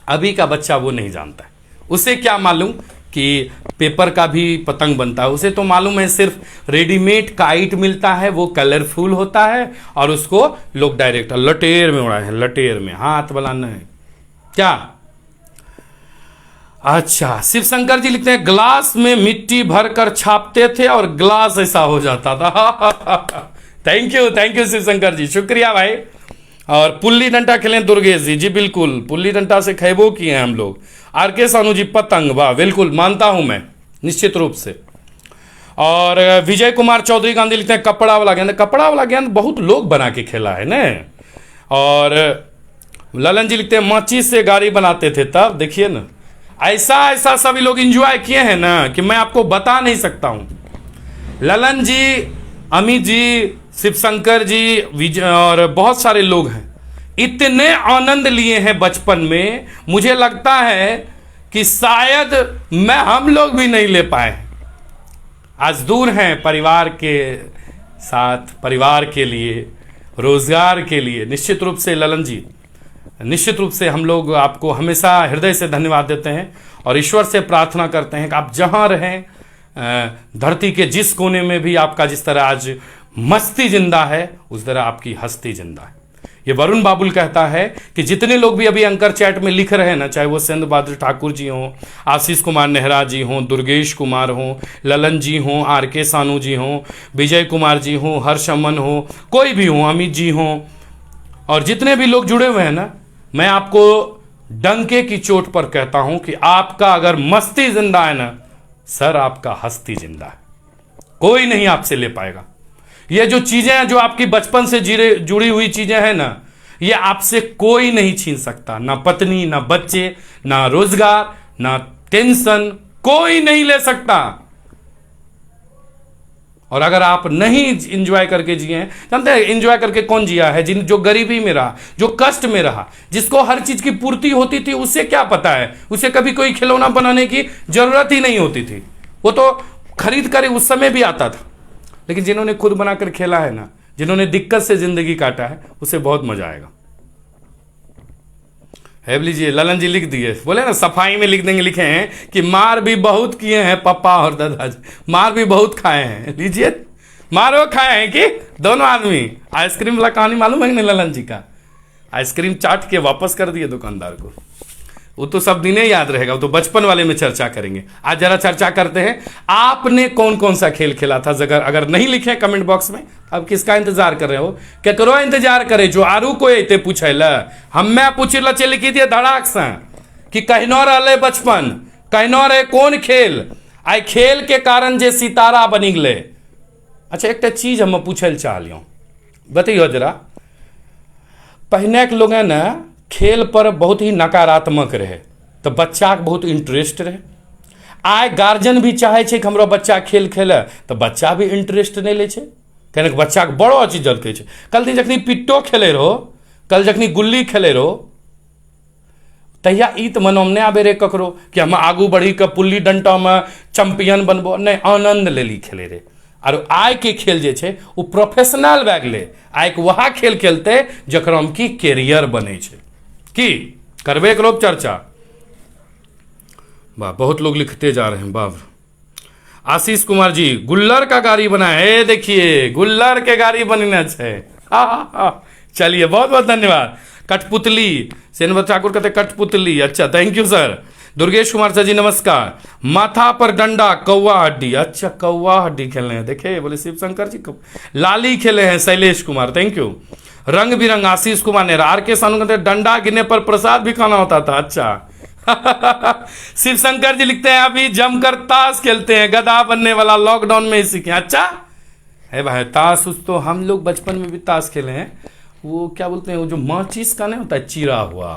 अभी का बच्चा वो नहीं जानता है, उसे क्या मालूम कि पेपर का भी पतंग बनता है, उसे तो मालूम है सिर्फ रेडीमेड काइट मिलता है, वो कलरफुल होता है और उसको लोग डायरेक्ट लटेर में उड़ाए हैं, लटेर में, हाथ वाला नहीं, क्या। अच्छा, शिव शंकर जी लिखते हैं ग्लास में मिट्टी भरकर छापते थे और ग्लास ऐसा हो जाता था। थैंक यू शिव शंकर जी, शुक्रिया भाई। और पुल्ली डंडा खेलें दुर्गेश जी, जी बिल्कुल, पुल्ली डंडा से खैबो किए हैं हम लोग। आर के सानू जी पतंग, वाह बिल्कुल मानता हूं मैं निश्चित रूप से। और विजय कुमार चौधरी गांधी लिखते हैं कपड़ा वाला गेंद, कपड़ा वाला गेंद बहुत लोग बना के खेला है ना। और ललन जी लिखते हैं माचिस से गाड़ी बनाते थे तब, देखिए ना ऐसा ऐसा सभी लोग एंजॉय किए हैं ना कि मैं आपको बता नहीं सकता हूं। ललन जी, अमित जी, शिवशंकर जी, विजय और बहुत सारे लोग हैं, इतने आनंद लिए हैं बचपन में, मुझे लगता है कि शायद हम लोग भी नहीं ले पाए। आज दूर हैं परिवार के साथ, परिवार के लिए, रोजगार के लिए। निश्चित रूप से ललन जी, निश्चित रूप से हम लोग आपको हमेशा हृदय से धन्यवाद देते हैं और ईश्वर से प्रार्थना करते हैं कि आप जहां रहें, धरती के जिस कोने में भी आपका जिस तरह आज मस्ती जिंदा है उस तरह आपकी हस्ती जिंदा है। ये वरुण बाबुल कहता है कि जितने लोग भी अभी अंकर चैट में लिख रहे हैं ना, चाहे वो सेंद्र बहादुर ठाकुर जी हों, आशीष कुमार नेहरा जी हों, दुर्गेश कुमार हों, ललन जी हों, आर के सानू जी हों, विजय कुमार जी हों, हर्षमन हो, कोई भी हो, अमित जी हों, और जितने भी लोग जुड़े हुए हैं ना, मैं आपको डंके की चोट पर कहता हूं कि आपका अगर मस्ती जिंदा है ना सर, आपका हस्ती जिंदा है, कोई नहीं आपसे ले पाएगा। ये जो चीजें हैं, जो आपकी बचपन से जुड़ी हुई चीजें हैं ना, ये आपसे कोई नहीं छीन सकता, ना पत्नी, ना बच्चे, ना रोजगार, ना टेंशन, कोई नहीं ले सकता। और अगर आप नहीं इंजॉय करके जिए, जानते हैं इंजॉय करके कौन जिया है? जो गरीबी में रहा, जो कष्ट में रहा, जिसको हर चीज की पूर्ति होती थी, उससे क्या पता है, उसे कभी कोई खिलौना बनाने की जरूरत ही नहीं होती थी, वो तो खरीद कर उस समय भी आता था। लेकिन जिन्होंने खुद बनाकर खेला है ना, जिन्होंने दिक्कत से जिंदगी काटा है, उसे बहुत मजा आएगा। है लीजिए, ललन जी लिख दिए, बोले ना सफाई में लिख देंगे, लिखे हैं कि मार भी बहुत किए हैं पापा और दादाजी, मार भी बहुत खाए हैं। लीजिए, मार वो खाए हैं कि दोनों आदमी। आइसक्रीम वाला कहानी मालूम है कि नहीं ललन जी का? आइसक्रीम चाट के वापस कर दिए दुकानदार को, वो तो सब दिन याद रहेगा, वो तो बचपन वाले में चर्चा करेंगे। आज जरा चर्चा करते हैं, आपने कौन कौन सा खेल खेला था? अगर नहीं लिखे कमेंट बॉक्स में, अब किसका इंतजार कर रहे हो? क्या करो इंतजार करे जो आरू को अते पूछे ला, हम पूछे ला लिखी दिए धड़ाक से कि कहनो रहे बचपन, कहनो रहे कौन खेल, आई खेल के कारण जे सितारा बनी गए। अच्छा, एक चीज हम पूछे चाह लियो, बताइयो जरा। पहने के लोग है ना खेल पर बहुत ही नकारात्मक रहे, तो बच्चा के बहुत इंटरेस्ट रहे। आइ गार्जियन भी चाहे कि हमारा बच्चा खेल खेले, तो बच्चा भी इंटरेस्ट नहीं ले, कहने बच्चा के बड़ो चीज कहे। कल दिन जखनी पिट्टो खेले रहो, कल जखनी गुल्ली खेले रहो, तहिया ई तो मन में नहीं आबे रे ककरो कि हम आगू बढ़ी के पुल्ली डंटा में चैंपियन बनबो, नहीं, आनंद ले ली खेले रे। और आय के खेल जे छे वो प्रोफेशनल भए गेले, आय के वह खेल खेलते जकरा में की कैरियर बने छे। की करबे करो चर्चा। वाह, बहुत लोग लिखते जा रहे हैं। बाब आशीष कुमार जी, गुल्लर का गाड़ी बना है, देखिए गुल्लर के गाड़ी बनना है। चलिए, बहुत बहुत धन्यवाद। कठपुतली, सेन ठाकुर कहते कठपुतली, अच्छा thank you sir. Durgesh Kumar sir ji नमस्कार। माथा पर डंडा, कौवा हड्डी, अच्छा कौवा हड्डी खेलने हैं, देखे बोले शिवशंकर जी। लाली खेले हैं शैलेश कुमार, थैंक यू। रंग बिरंग, आशीष कुमार ने। आर के सानू कहते डंडा गिरने पर प्रसाद भी खाना होता था, अच्छा। शिवशंकर जी लिखते हैं अभी जमकर ताश खेलते हैं, गधा बनने वाला लॉकडाउन में ही सीखे, अच्छा है भाई। ताश उस तो हम लोग बचपन में भी ताश खेले हैं, वो क्या बोलते हैं, वो जो माचिस का नहीं होता है चीरा हुआ,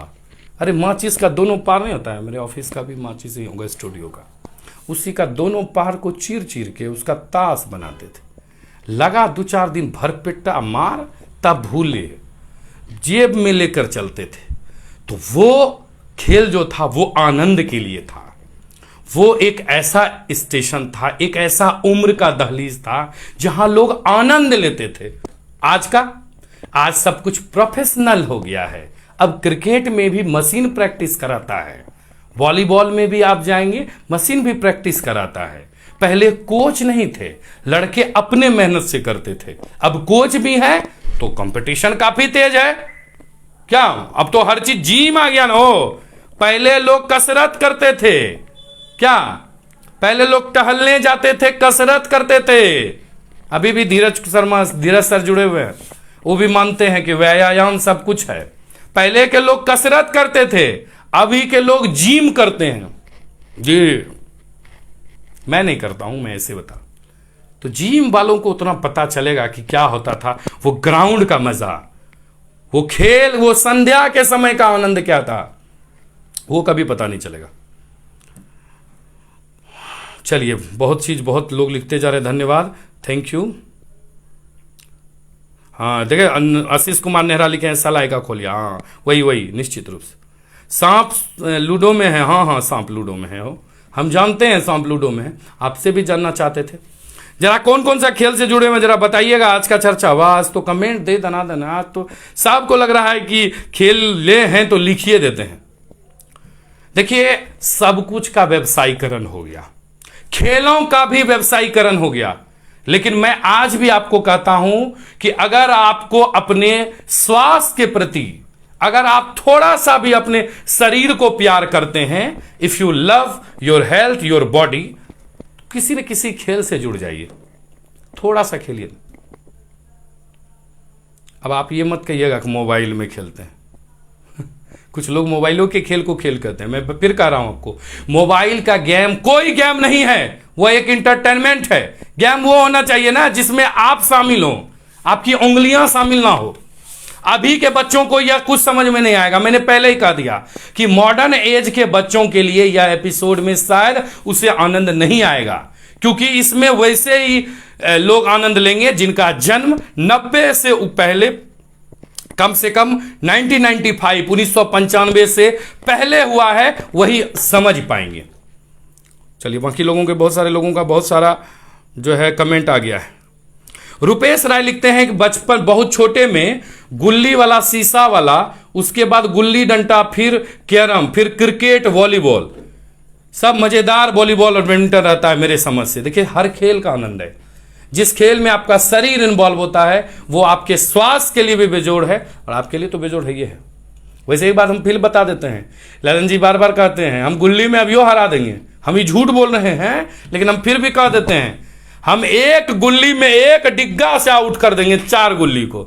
अरे माचिस का दोनों पार नहीं होता है, मेरे ऑफिस का भी माचिस ही होगा स्टूडियो का, उसी का दोनों पार को चीर चीर के उसका ताश बनाते थे। लगा 2-4 दिन भरपेटा मार, तब भूले, जेब में लेकर चलते थे। तो वो खेल जो था वो आनंद के लिए था, वो एक ऐसा स्टेशन था, एक ऐसा उम्र का दहलीज था जहां लोग आनंद लेते थे। आज सब कुछ प्रोफेशनल हो गया है। अब क्रिकेट में भी मशीन प्रैक्टिस कराता है, वॉलीबॉल में भी आप जाएंगे मशीन भी प्रैक्टिस कराता है। पहले कोच नहीं थे, लड़के अपने मेहनत से करते थे। अब कोच भी है तो कंपटीशन काफी तेज है। क्या अब तो हर चीज जिम आ गया ना हो। पहले लोग कसरत करते थे, क्या पहले लोग टहलने जाते थे, कसरत करते थे। अभी भी धीरज सर जुड़े हुए हैं। वो भी मानते हैं कि व्यायाम सब कुछ है। पहले के लोग कसरत करते थे, अभी के लोग जिम करते हैं। जी मैं नहीं करता हूं, मैं ऐसे बता। तो जिम वालों को उतना पता चलेगा कि क्या होता था, वो ग्राउंड का मजा, वो खेल, वो संध्या के समय का आनंद क्या था, वो कभी पता नहीं चलेगा। चलिए, बहुत चीज, बहुत लोग लिखते जा रहे, धन्यवाद, थैंक यू। हाँ देखिए, आशीष कुमार नेहरा लिखे हैं सलाई का खोलिया। हाँ वही निश्चित रूप से। सांप लूडो में है। हाँ सांप लूडो में है, हो हम जानते हैं सांप लूडो में है। आपसे भी जानना चाहते थे, जरा कौन कौन सा खेल से जुड़े हुए जरा बताइएगा। आज का चर्चा हुआ, आज तो कमेंट दे दना। आज तो सबको लग रहा है कि खेल ले हैं तो लिखिए देते हैं। देखिए, सब कुछ का व्यवसायीकरण हो गया, खेलों का भी व्यवसायीकरण हो गया। लेकिन मैं आज भी आपको कहता हूं कि अगर आपको अपने स्वास्थ्य के प्रति, अगर आप थोड़ा सा भी अपने शरीर को प्यार करते हैं, if you love your health, your body, किसी न किसी खेल से जुड़ जाइए, थोड़ा सा खेलिए। अब आप ये मत कहिएगा कि मोबाइल में खेलते हैं। कुछ लोग मोबाइलों के खेल को खेल करते हैं। मैं फिर कह रहा हूं आपको, मोबाइल का गेम कोई गेम नहीं है, वो एक इंटरटेनमेंट है। गेम वो होना चाहिए ना जिसमें आप शामिल हो, आपकी उंगलियां शामिल ना हो। अभी के बच्चों को यह कुछ समझ में नहीं आएगा। मैंने पहले ही कह दिया कि मॉडर्न एज के बच्चों के लिए यह एपिसोड में शायद उसे आनंद नहीं आएगा, क्योंकि इसमें वैसे ही लोग आनंद लेंगे जिनका जन्म 90 से पहले, कम से कम 1995 से पहले हुआ है, वही समझ पाएंगे। चलिए, बाकी लोगों के, बहुत सारे लोगों का बहुत सारा जो है कमेंट आ गया है। रुपेश राय लिखते हैं कि बचपन बहुत छोटे में गुल्ली वाला, शीशा वाला, उसके बाद गुल्ली डंडा, फिर कैरम, फिर क्रिकेट, वॉलीबॉल, सब मजेदार वॉलीबॉल और बैडमिंटन रहता है मेरे समझ से। देखिए, हर खेल का आनंद है। जिस खेल में आपका शरीर इन्वॉल्व होता है वो आपके स्वास्थ्य के लिए भी बेजोड़ है, और आपके लिए तो बेजोड़ है ही है। वैसे एक बात हम फिर बता देते हैं, ललन जी बार बार कहते हैं हम गुल्ली में अभियो हरा देंगे, हम ही झूठ बोल रहे हैं, लेकिन हम फिर भी कह देते हैं हम एक गुल्ली में एक डिग्गा से आउट कर देंगे 4 गुल्ली को।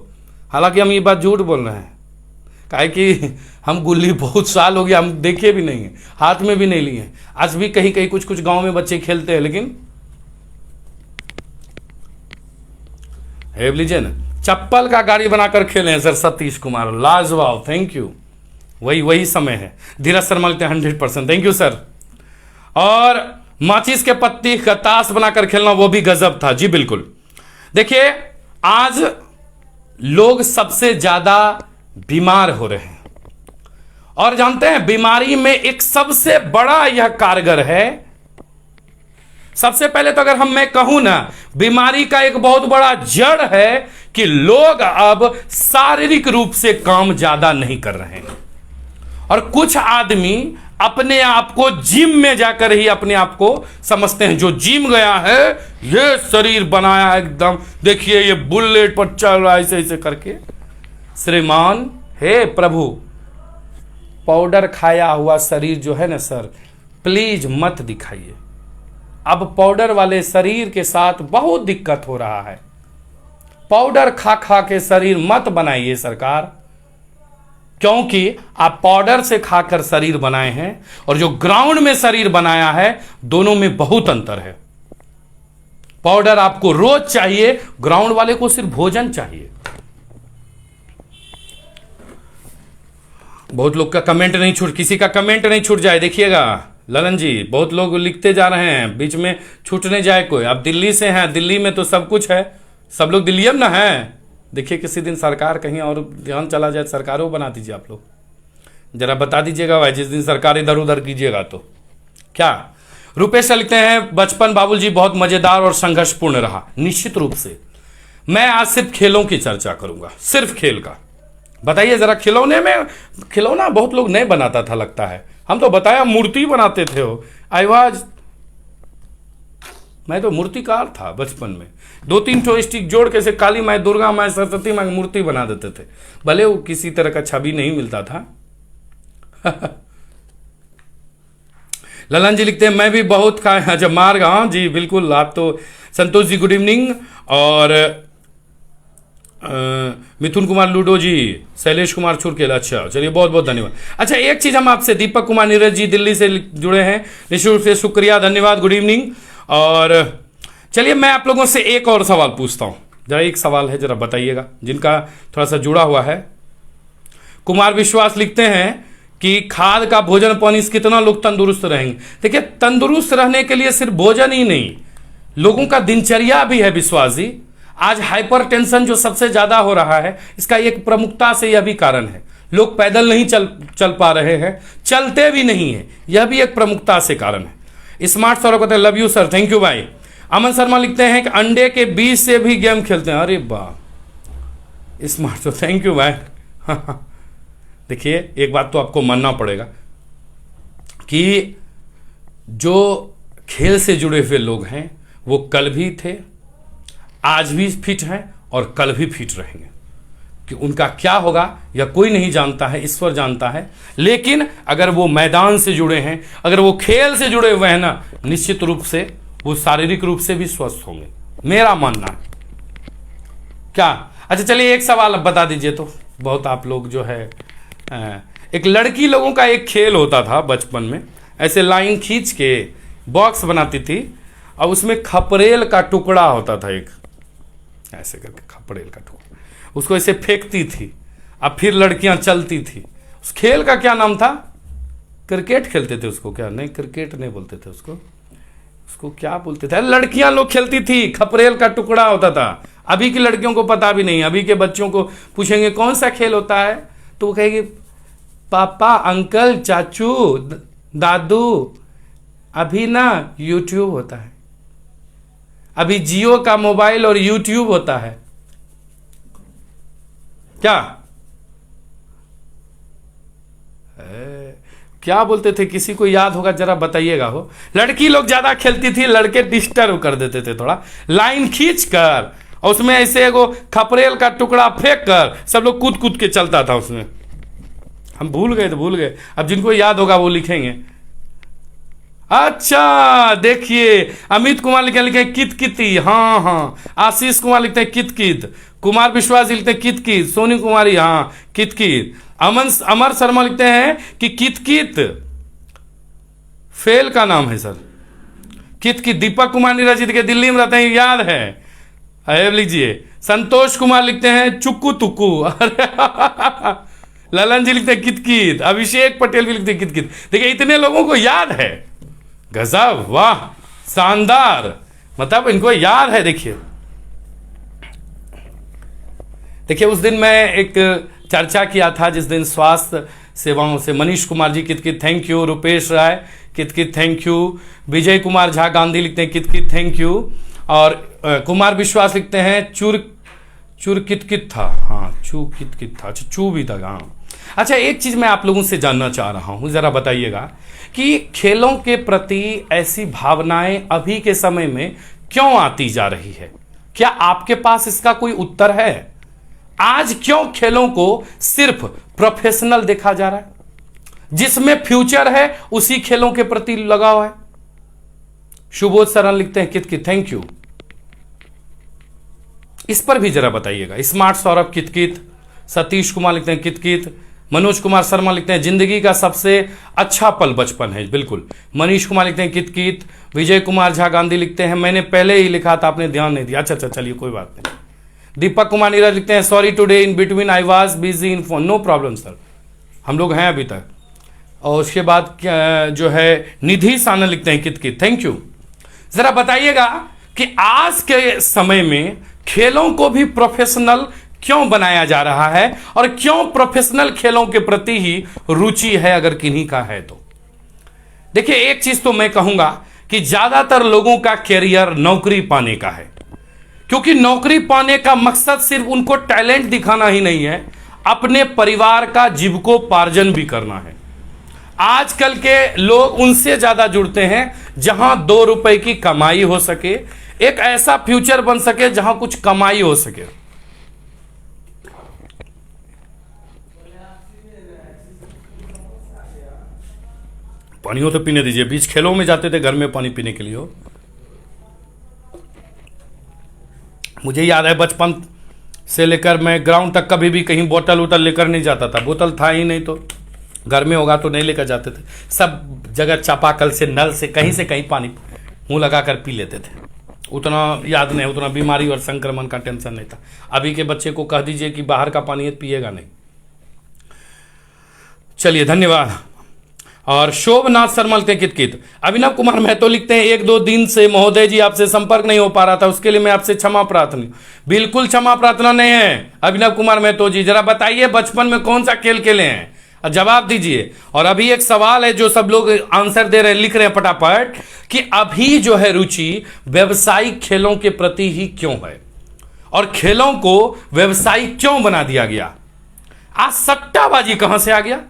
हालांकि हम ये बात झूठ बोल रहे हैं, काहे कि हम गुल्ली बहुत साल हो गया, हम देखे भी नहीं है, हाथ में भी नहीं लिए। आज भी कहीं कहीं कुछ कुछ गांव में बच्चे खेलते हैं, लेकिन लीजिए ना, चप्पल का गाड़ी बनाकर खेले हैं सर सतीश कुमार, लाजवाब, थैंक यू। वही समय है। धीरज शर्मा लिखते हैं 100%, थैंक यू सर। और माचिस के पत्ती का ताश बनाकर खेलना, वो भी गजब था। जी बिल्कुल। देखिए, आज लोग सबसे ज्यादा बीमार हो रहे हैं, और जानते हैं बीमारी में एक सबसे बड़ा यह कारगर है। सबसे पहले तो अगर मैं कहूं ना, बीमारी का एक बहुत बड़ा जड़ है कि लोग अब शारीरिक रूप से काम ज्यादा नहीं कर रहे हैं, और कुछ आदमी अपने आप को जिम में जाकर ही अपने आप को समझते हैं, जो जिम गया है ये शरीर बनाया एकदम, देखिए ये बुलेट पर चल रहा है, ऐसे ऐसे करके। श्रीमान, हे प्रभु, पाउडर खाया हुआ शरीर जो है ना सर, प्लीज मत दिखाइए। अब पाउडर वाले शरीर के साथ बहुत दिक्कत हो रहा है। पाउडर खा खा के शरीर मत बनाइए सरकार, क्योंकि आप पाउडर से खाकर शरीर बनाए हैं और जो ग्राउंड में शरीर बनाया है, दोनों में बहुत अंतर है। पाउडर आपको रोज चाहिए, ग्राउंड वाले को सिर्फ भोजन चाहिए। बहुत लोग का कमेंट नहीं छूट, किसी का कमेंट नहीं छूट जाए, देखिएगा ललन जी, बहुत लोग लिखते जा रहे हैं, बीच में छूटने जाए कोई। आप दिल्ली से हैं, दिल्ली में तो सब कुछ है, सब लोग दिल्ली में ना है। देखिए, किसी दिन सरकार कहीं और ध्यान चला जाए, सरकारों बना दीजिए आप लोग, जरा बता दीजिएगा भाई, जिस दिन सरकार इधर उधर कीजिएगा तो क्या। रुपेश लिखते हैं बचपन बाबुल जी बहुत मजेदार और संघर्षपूर्ण रहा। निश्चित रूप से मैं आज सिर्फ खेलों की चर्चा करूंगा, सिर्फ खेल का। बताइए जरा, खिलौने में, खिलौना बहुत लोग नहीं बनाता था लगता है, हम तो बताया मूर्ति बनाते थे। हो आई वाज, मैं तो मूर्तिकार था बचपन में, 2-3 ठो स्टिक जोड़ के से काली माई, दुर्गा माई, सरस्वती माई मूर्ति बना देते थे, भले वो किसी तरह का छवि नहीं मिलता था। ललन जी लिखते हैं मैं भी बहुत खाया जब मार गया। जी बिल्कुल, आप तो संतोष जी गुड इवनिंग। और मिथुन कुमार लूडो जी, शैलेश कुमार छुरकेला, अच्छा चलिए बहुत बहुत धन्यवाद। अच्छा एक चीज हम आपसे, दीपक कुमार नीरज जी दिल्ली से जुड़े हैं, निश्चित रूप से शुक्रिया, धन्यवाद, गुड इवनिंग। और चलिए मैं आप लोगों से एक और सवाल पूछता हूं, जरा एक सवाल है, जरा बताइएगा, जिनका थोड़ा सा जुड़ा हुआ है। कुमार विश्वास लिखते हैं कि खाद का भोजन पानी से कितना लोग तंदुरुस्त रहेंगे। देखिए तंदुरुस्त रहने के लिए सिर्फ भोजन ही नहीं, लोगों का दिनचर्या भी है विश्वास जी। आज हाइपरटेंशन जो सबसे ज्यादा हो रहा है, इसका एक प्रमुखता से यह भी कारण है, लोग पैदल नहीं चल पा रहे हैं, चलते भी नहीं है, यह भी एक प्रमुखता से कारण है। स्मार्ट सौरभ कहते हैं love you sir, thank you भाई। अमन शर्मा लिखते हैं कि अंडे के बीज से भी गेम खेलते हैं, अरे वाह स्मार्ट, तो थैंक यू भाई। देखिए एक बात तो आपको मानना पड़ेगा कि जो खेल से जुड़े हुए लोग हैं वो कल भी थे, आज भी फिट हैं और कल भी फिट रहेंगे। कि उनका क्या होगा यह कोई नहीं जानता है, ईश्वर जानता है। लेकिन अगर वो मैदान से जुड़े हैं, अगर वो खेल से जुड़े हुए हैं ना, निश्चित रूप से वो शारीरिक रूप से भी स्वस्थ होंगे, मेरा मानना है। क्या? अच्छा चलिए एक सवाल अब बता दीजिए तो, बहुत आप लोग जो है, एक लड़की लोगों का एक खेल होता था बचपन में, ऐसे लाइन खींच के बॉक्स बनाती थी और उसमें खपरेल का टुकड़ा होता था, एक ऐसे करके खपरेल का टुकड़ा, उसको ऐसे फेंकती थी, अब फिर लड़कियां चलती थी। उस खेल का क्या नाम था? क्रिकेट खेलते थे उसको, क्या? नहीं क्रिकेट नहीं बोलते थे उसको, उसको क्या बोलते थे? लड़कियां लोग खेलती थी, खपरेल का टुकड़ा होता था। अभी की लड़कियों को पता भी नहीं, अभी के बच्चों को पूछेंगे कौन सा खेल होता है तो वो कहेगी पापा, अंकल, चाचू, दादू, अभी ना यूट्यूब होता है, अभी जियो का मोबाइल और यूट्यूब होता है। क्या क्या बोलते थे? किसी को याद होगा जरा बताइएगा हो। लड़की लोग ज्यादा खेलती थी, लड़के डिस्टर्ब कर देते थे थोड़ा, लाइन खींच कर और उसमें ऐसे एगो खपरेल का टुकड़ा फेंक कर सब लोग कूद कूद के चलता था उसमें। हम भूल गए तो भूल गए, अब जिनको याद होगा वो लिखेंगे। अच्छा देखिए अमित कुमार लिखे कित किती, हाँ हाँ। आशीष कुमार लिखते हैं कित कित। कुमार विश्वास लिखते हैं कित कित। सोनी कुमारी हाँ कित कित। अमर शर्मा लिखते हैं कि कित कित फेल का नाम है सर, कित कित। दीपक कुमार नीरज के दिल्ली में रहते हैं, याद है, अरे लीजिए। संतोष कुमार लिखते हैं चुक्कू तुक्कू। ललन जी लिखते हैं कित कित। अभिषेक पटेल भी लिखते हैं कित कित। देखिए इतने लोगों को याद है, गजब, वाह, शानदार, मतलब इनको याद है। देखिए उस दिन मैं एक चर्चा किया था जिस दिन स्वास्थ्य सेवाओं से, मनीष कुमार जी कित कित थैंक यू, रुपेश राय कित कित थैंक यू, विजय कुमार झा गांधी लिखते हैं कित कित थैंक यू, और कुमार विश्वास लिखते हैं चूर कित कित था, हाँ चू कित कित था, अच्छा चू भी था, हाँ। अच्छा एक चीज मैं आप लोगों से जानना चाह रहा हूं, जरा बताइएगा कि खेलों के प्रति ऐसी भावनाएं अभी के समय में क्यों आती जा रही है? क्या आपके पास इसका कोई उत्तर है? आज क्यों खेलों को सिर्फ प्रोफेशनल देखा जा रहा है? जिसमें फ्यूचर है उसी खेलों के प्रति लगाव है। सुबोध सरन लिखते हैं कित कित थैंक यू, इस पर भी जरा बताइएगा। स्मार्ट सौरभ कित कित। सतीश कुमार लिखते हैं कित कित। मनोज कुमार शर्मा लिखते हैं जिंदगी का सबसे अच्छा पल बचपन है, बिल्कुल। मनीष कुमार लिखते हैं कित कित। विजय कुमार झा गांधी लिखते हैं मैंने पहले ही लिखा था, आपने ध्यान नहीं दिया, अच्छा चलिए कोई बात नहीं। दीपक कुमार नीरज लिखते हैं sorry today in between I was busy in phone, no problem sir, हम लोग हैं अभी तक। और उसके बाद जो है निधि सानन लिखते हैं कित कित थैंक यू। जरा बताइएगा कि आज के समय में खेलों को भी प्रोफेशनल क्यों बनाया जा रहा है और क्यों प्रोफेशनल खेलों के प्रति ही रुचि है, अगर किन्हीं का है तो? देखिए एक चीज तो मैं कहूंगा कि ज्यादातर लोगों का कैरियर नौकरी पाने का है, क्योंकि नौकरी पाने का मकसद सिर्फ उनको टैलेंट दिखाना ही नहीं है, अपने परिवार का जीविकोपार्जन भी करना है। आजकल के लोग उनसे ज्यादा जुड़ते हैं जहां 2 रुपए की कमाई हो सके, एक ऐसा फ्यूचर बन सके जहां कुछ कमाई हो सके। पानी हो तो पीने दीजिए, बीच खेलों में जाते थे घर में पानी पीने के लिए हो। मुझे याद है बचपन से लेकर मैं ग्राउंड तक कभी भी कहीं बोतल उतल लेकर नहीं जाता था, बोतल था ही नहीं, तो घर में होगा तो नहीं लेकर जाते थे, सब जगह चापाकल से नल से कहीं पानी मुंह लगा कर पी लेते थे। उतना याद नहीं, उतना बीमारी और संक्रमण का टेंशन नहीं था। अभी के बच्चे को कह दीजिए कि बाहर का पानी पिएगा नहीं। चलिए धन्यवाद। और शोभनाथ सरमल के कितकित अभिनव कुमार महतो लिखते हैं 1-2 दिन से महोदय जी आपसे संपर्क नहीं हो पा रहा था, उसके लिए मैं आपसे क्षमा प्रार्थना। बिल्कुल क्षमा प्रार्थना नहीं है अभिनव कुमार महतो जी, जरा बताइए बचपन में कौन सा खेल खेले हैं, जवाब दीजिए। और अभी एक सवाल है जो सब लोग आंसर दे रहे हैं, लिख रहे हैं फटाफट, कि अभी जो है रुचि व्यवसायिक खेलों के प्रति ही क्यों है और खेलों को व्यवसायिक क्यों बना दिया गया। आज सट्टाबाजी कहां से आ गया,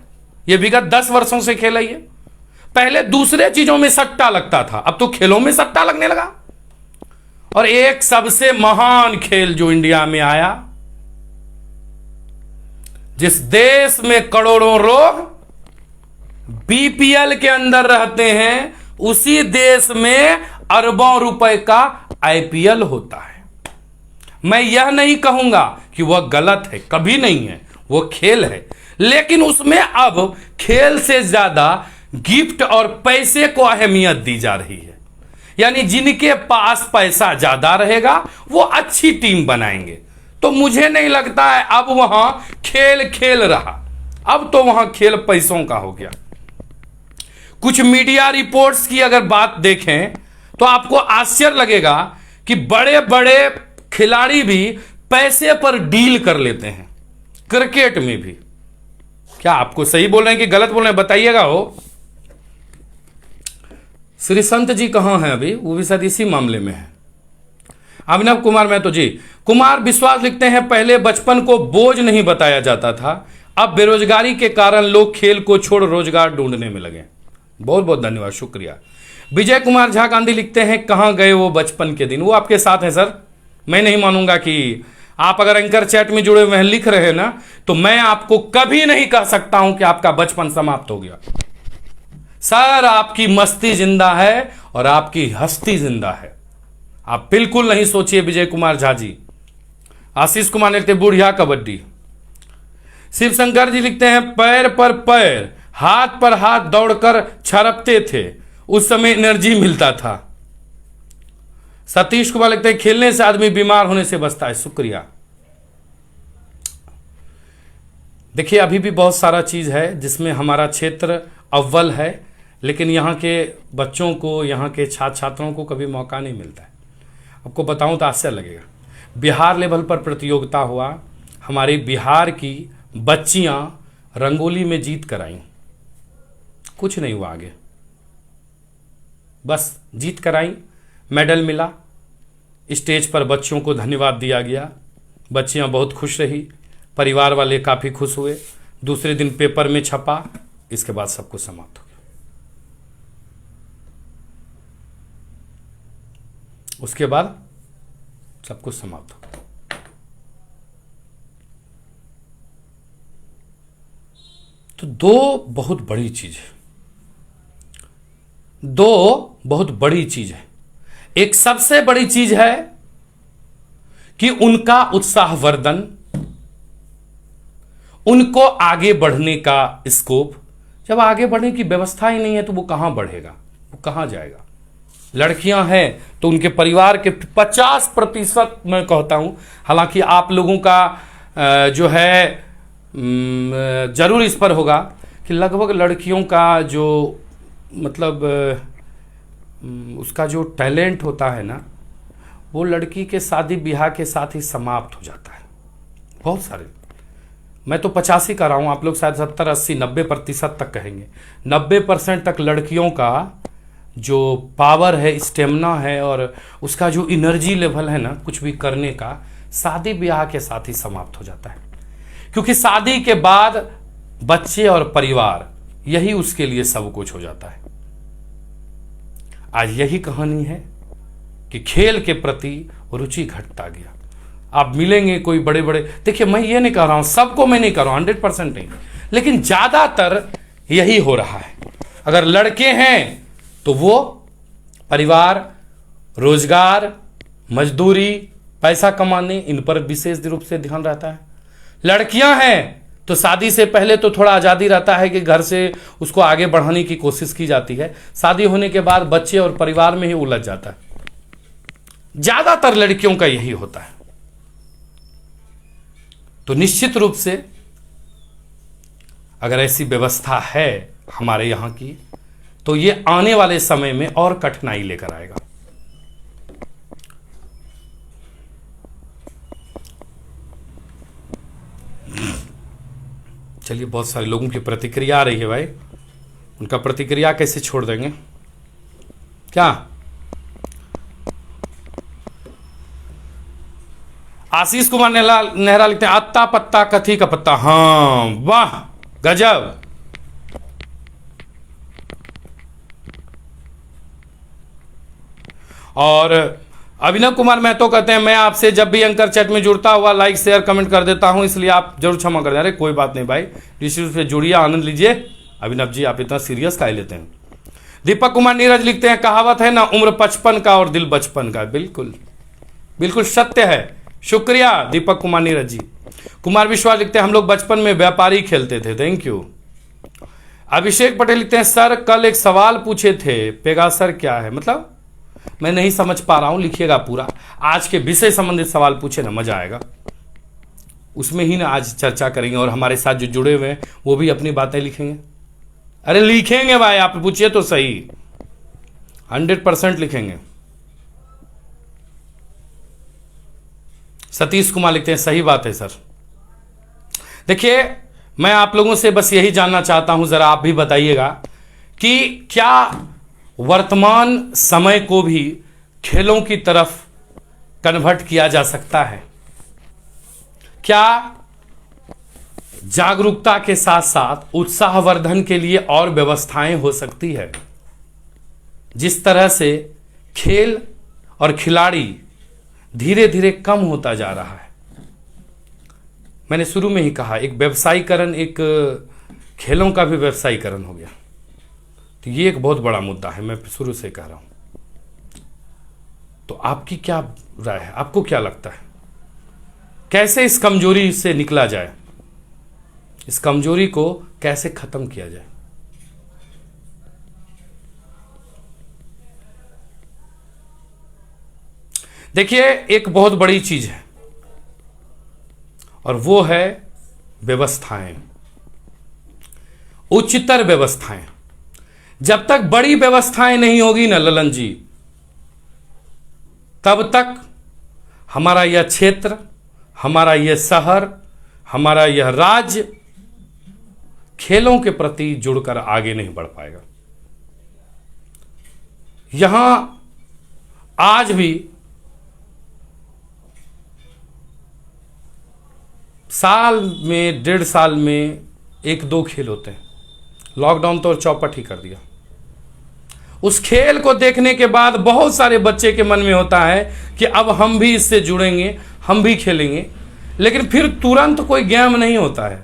यह विगत 10 वर्षों से खेल है। पहले दूसरे चीजों में सट्टा लगता था, अब तो खेलों में सट्टा लगने लगा। और एक सबसे महान खेल जो इंडिया में आया, जिस देश में करोड़ों लोग बीपीएल के अंदर रहते हैं, उसी देश में अरबों रुपए का आईपीएल होता है। मैं यह नहीं कहूंगा कि वह गलत है, कभी नहीं है, वो खेल है, लेकिन उसमें अब खेल से ज्यादा गिफ्ट और पैसे को अहमियत दी जा रही है। यानी जिनके पास पैसा ज्यादा रहेगा वो अच्छी टीम बनाएंगे। तो मुझे नहीं लगता है अब वहां खेल खेल रहा, अब तो वहां खेल पैसों का हो गया। कुछ मीडिया रिपोर्ट्स की अगर बात देखें तो आपको आश्चर्य लगेगा कि बड़े बड़े खिलाड़ी भी पैसे पर डील कर लेते हैं, क्रिकेट में भी। क्या आपको सही बोल रहे हैं कि गलत बोल रहे हैं, बताइएगा। हो श्री संत जी कहां हैं अभी, वो भी शायद इसी मामले में है। अभिनव कुमार महतो जी, कुमार विश्वास लिखते हैं पहले बचपन को बोझ नहीं बताया जाता था, अब बेरोजगारी के कारण लोग खेल को छोड़ रोजगार ढूंढने में लगे। बहुत बहुत धन्यवाद, शुक्रिया। विजय कुमार झा गांधी लिखते हैं कहां गए वो बचपन के दिन। वो आपके साथ है सर, मैं नहीं मानूंगा कि आप अगर एंकर चैट में जुड़े हुए हैं लिख रहे हैं ना, तो मैं आपको कभी नहीं कह सकता हूं कि आपका बचपन समाप्त हो गया। सर आपकी मस्ती जिंदा है और आपकी हस्ती जिंदा है, आप बिल्कुल नहीं सोचिए। विजय कुमार झा जी। आशीष कुमार लिखते बुढ़िया कबड्डी। शिव शंकर जी लिखते हैं पैर पर पैर हाथ पर हाथ दौड़कर छरपते थे, उस समय एनर्जी मिलता था। सतीश कुमार लिखते हैं खेलने से आदमी बीमार होने से बचता है। शुक्रिया। देखिए अभी भी बहुत सारा चीज है जिसमें हमारा क्षेत्र अव्वल है, लेकिन यहाँ के बच्चों को, यहाँ के छात्र छात्राओं को कभी मौका नहीं मिलता है। आपको बताऊं तो आश्चर्य लगेगा, बिहार लेवल पर प्रतियोगिता हुआ, हमारी बिहार की बच्चियां रंगोली में जीत कर आईं, कुछ नहीं हुआ आगे, बस जीत कर आईं, मेडल मिला, स्टेज पर बच्चियों को धन्यवाद दिया गया, बच्चियां बहुत खुश रही, परिवार वाले काफ़ी खुश हुए, दूसरे दिन पेपर में छपा, इसके बाद सब कुछ समाप्त हो गया। उसके बाद सब कुछ समाप्त हो गया। तो दो बहुत बड़ी चीज है, दो बहुत बड़ी चीज है। एक सबसे बड़ी चीज है कि उनका उत्साहवर्धन, उनको आगे बढ़ने का स्कोप। जब आगे बढ़ने की व्यवस्था ही नहीं है तो वो कहां बढ़ेगा, वो कहां जाएगा। लड़कियां हैं तो उनके परिवार के 50% मैं कहता हूं, हालांकि आप लोगों का जो है जरूर इस पर होगा कि लगभग लड़कियों का जो मतलब उसका जो टैलेंट होता है ना, वो लड़की के शादी ब्याह के साथ ही समाप्त हो जाता है। बहुत सारे, मैं तो 85 का रहा हूँ, आप लोग शायद 70, 80, 90% तक कहेंगे। 90% तक लड़कियों का जो पावर है, स्टेमिना है और उसका जो एनर्जी लेवल है ना कुछ भी करने का, शादी ब्याह के साथ ही समाप्त हो जाता है। क्योंकि शादी के बाद बच्चे और परिवार, यही उसके लिए सब कुछ हो जाता है। आज यही कहानी है कि खेल के प्रति रुचि घटता गया। आप मिलेंगे कोई बड़े बड़े, देखिए मैं ये नहीं कह रहा हूं, सबको मैं नहीं कह रहा हूं, 100% नहीं, लेकिन ज्यादातर यही हो रहा है। अगर लड़के हैं तो वो परिवार, रोजगार, मजदूरी, पैसा कमाने, इन पर विशेष रूप से ध्यान रहता है। लड़कियां हैं तो शादी से पहले तो थोड़ा आज़ादी रहता है कि घर से उसको आगे बढ़ाने की कोशिश की जाती है, शादी होने के बाद बच्चे और परिवार में ही उलझ जाता है। ज़्यादातर लड़कियों का यही होता है। तो निश्चित रूप से अगर ऐसी व्यवस्था है हमारे यहाँ की, तो ये आने वाले समय में और कठिनाई लेकर आएगा। चलिए, बहुत सारे लोगों की प्रतिक्रिया आ रही है भाई, उनका प्रतिक्रिया कैसे छोड़ देंगे क्या? आशीष कुमार नेहरा लिखते हैं अत्ता पत्ता कथी का पत्ता। हाँ, वाह, गजब। और अभिनव कुमार महतो कहते हैं मैं आपसे जब भी एंकर चैट में जुड़ता हुआ लाइक शेयर कमेंट कर देता हूं, इसलिए आप जरूर क्षमा कर दें। अरे कोई बात नहीं भाई, निश्चित रूप से जुड़िए, आनंद लीजिए। अभिनव जी, आप इतना सीरियस काहे लेते हैं? दीपक कुमार नीरज लिखते हैं कहावत है ना, उम्र 55 का और दिल बचपन का। बिल्कुल बिल्कुल सत्य है। शुक्रिया दीपक कुमार नीरज जी। कुमार विश्वास लिखते हैं हम लोग बचपन में व्यापारी खेलते थे। Thank you. अभिषेक पटेल लिखते हैं सर कल एक सवाल पूछे थे, पेगासर क्या है? मतलब मैं नहीं समझ पा रहा हूं, लिखिएगा पूरा। आज के विषय संबंधित सवाल पूछे ना, मजा आएगा, उसमें ही ना आज चर्चा करेंगे। और हमारे साथ जो जुड़े हुए हैं वो भी अपनी बातें लिखेंगे। अरे लिखेंगे भाई, आप पूछिए तो सही, 100% लिखेंगे। सतीश कुमार लिखते हैं सही बात है सर। देखिए, मैं आप लोगों से बस यही जानना चाहता हूं, जरा आप भी बताइएगा कि क्या वर्तमान समय को भी खेलों की तरफ कन्वर्ट किया जा सकता है? क्या जागरूकता के साथ साथ उत्साहवर्धन के लिए और व्यवस्थाएं हो सकती है? जिस तरह से खेल और खिलाड़ी धीरे धीरे कम होता जा रहा है, मैंने शुरू में ही कहा, एक व्यवसायीकरण, एक खेलों का भी व्यवसायीकरण हो गया। तो ये एक बहुत बड़ा मुद्दा है, मैं शुरू से कह रहा हूं। तो आपकी क्या राय है? आपको क्या लगता है कैसे इस कमजोरी से निकला जाए? इस कमजोरी को कैसे खत्म किया जाए? देखिए, एक बहुत बड़ी चीज है और वो है व्यवस्थाएं, उच्चतर व्यवस्थाएं। जब तक बड़ी व्यवस्थाएं नहीं होगी ना ललन जी, तब तक हमारा यह क्षेत्र, हमारा यह शहर, हमारा यह राज्य खेलों के प्रति जुड़कर आगे नहीं बढ़ पाएगा। यहां आज भी साल में, 1.5 साल में 1-2 खेल होते हैं। लॉकडाउन तो चौपट ही कर दिया। उस खेल को देखने के बाद बहुत सारे बच्चे के मन में होता है कि अब हम भी इससे जुड़ेंगे, हम भी खेलेंगे, लेकिन फिर तुरंत कोई गेम नहीं होता है।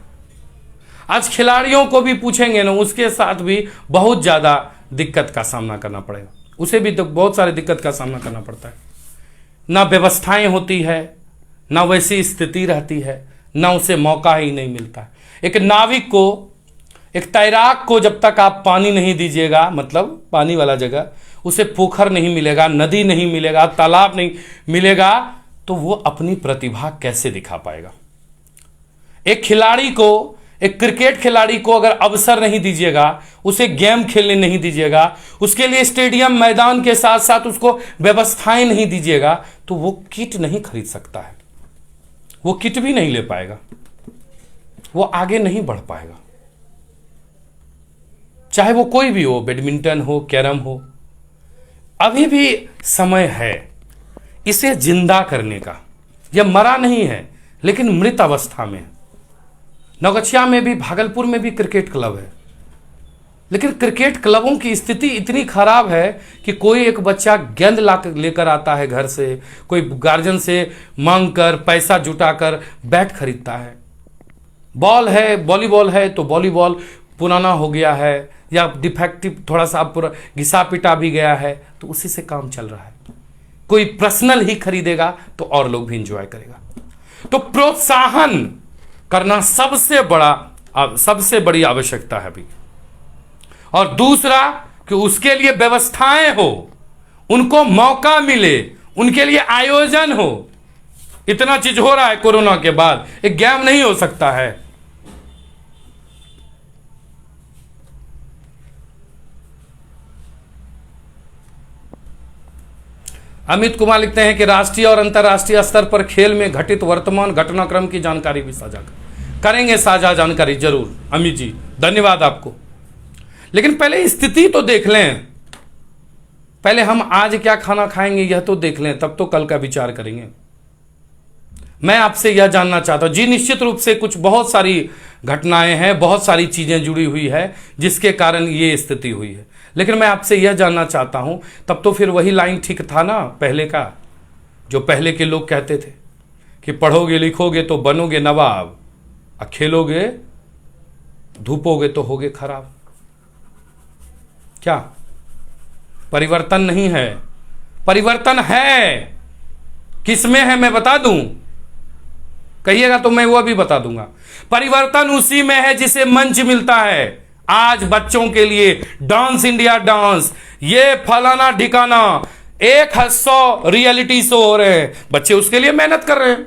आज खिलाड़ियों को भी पूछेंगे ना, उसके साथ भी बहुत ज़्यादा दिक्कत का सामना करना पड़ेगा, उसे भी तो बहुत सारे दिक्कत का सामना करना पड़ता है। ना व्यवस्थाएं होती है, ना वैसी स्थिति रहती है, ना उसे मौका ही नहीं मिलता है। एक नाविक को, एक तैराक को जब तक आप पानी नहीं दीजिएगा, मतलब पानी वाला जगह, उसे पोखर नहीं मिलेगा, नदी नहीं मिलेगा, तालाब नहीं मिलेगा, तो वो अपनी प्रतिभा कैसे दिखा पाएगा? एक खिलाड़ी को, एक क्रिकेट खिलाड़ी को अगर अवसर नहीं दीजिएगा, उसे गेम खेलने नहीं दीजिएगा, उसके लिए स्टेडियम, मैदान के साथ साथ उसको व्यवस्थाएं नहीं दीजिएगा, तो वो किट नहीं खरीद सकता है, वो किट भी नहीं ले पाएगा, वो आगे नहीं बढ़ पाएगा। चाहे वो कोई भी हो, बैडमिंटन हो, कैरम हो। अभी भी समय है इसे जिंदा करने का। यह मरा नहीं है, लेकिन मृत अवस्था में है। नौगछिया में भी, भागलपुर में भी क्रिकेट क्लब है, लेकिन क्रिकेट क्लबों की स्थिति इतनी खराब है कि कोई एक बच्चा गेंद लेकर आता है घर से, कोई गार्जियन से मांग कर, पैसा जुटाकर बैट खरीदता है। बॉल है, वॉलीबॉल है, तो वॉलीबॉल पुराना हो गया है या डिफेक्टिव, थोड़ा सा पूरा घिसा पिटा भी गया है, तो उसी से काम चल रहा है। कोई पर्सनल ही खरीदेगा तो और लोग भी इंजॉय करेगा। तो प्रोत्साहन करना सबसे बड़ी आवश्यकता है अभी। और दूसरा कि उसके लिए व्यवस्थाएं हो, उनको मौका मिले, उनके लिए आयोजन हो। इतना चीज हो रहा है कोरोना के बाद, एक गेम नहीं हो सकता है। अमित कुमार लिखते हैं कि राष्ट्रीय और अंतर्राष्ट्रीय स्तर पर खेल में घटित वर्तमान घटनाक्रम की जानकारी भी साझा करेंगे। साझा जानकारी जरूर अमित जी, धन्यवाद आपको। लेकिन पहले स्थिति तो देख लें, पहले हम आज क्या खाना खाएंगे यह तो देख लें, तब तो कल का विचार करेंगे। मैं आपसे यह जानना चाहता हूं जी, निश्चित रूप से कुछ बहुत सारी घटनाएं हैं, बहुत सारी चीजें जुड़ी हुई है जिसके कारण ये स्थिति हुई है। लेकिन मैं आपसे यह जानना चाहता हूं, तब तो फिर वही लाइन ठीक था ना पहले का, जो पहले के लोग कहते थे कि पढ़ोगे लिखोगे तो बनोगे नवाब, और खेलोगे धूपोगे तो होगे खराब। क्या परिवर्तन नहीं है? परिवर्तन है। किसमें है मैं बता दूं? कहिएगा तो मैं वो भी बता दूंगा। परिवर्तन उसी में है जिसे मंच मिलता है। आज बच्चों के लिए डांस इंडिया डांस, ये फलाना ठिकाना, 100 रियलिटी शो हो रहे हैं, बच्चे उसके लिए मेहनत कर रहे हैं।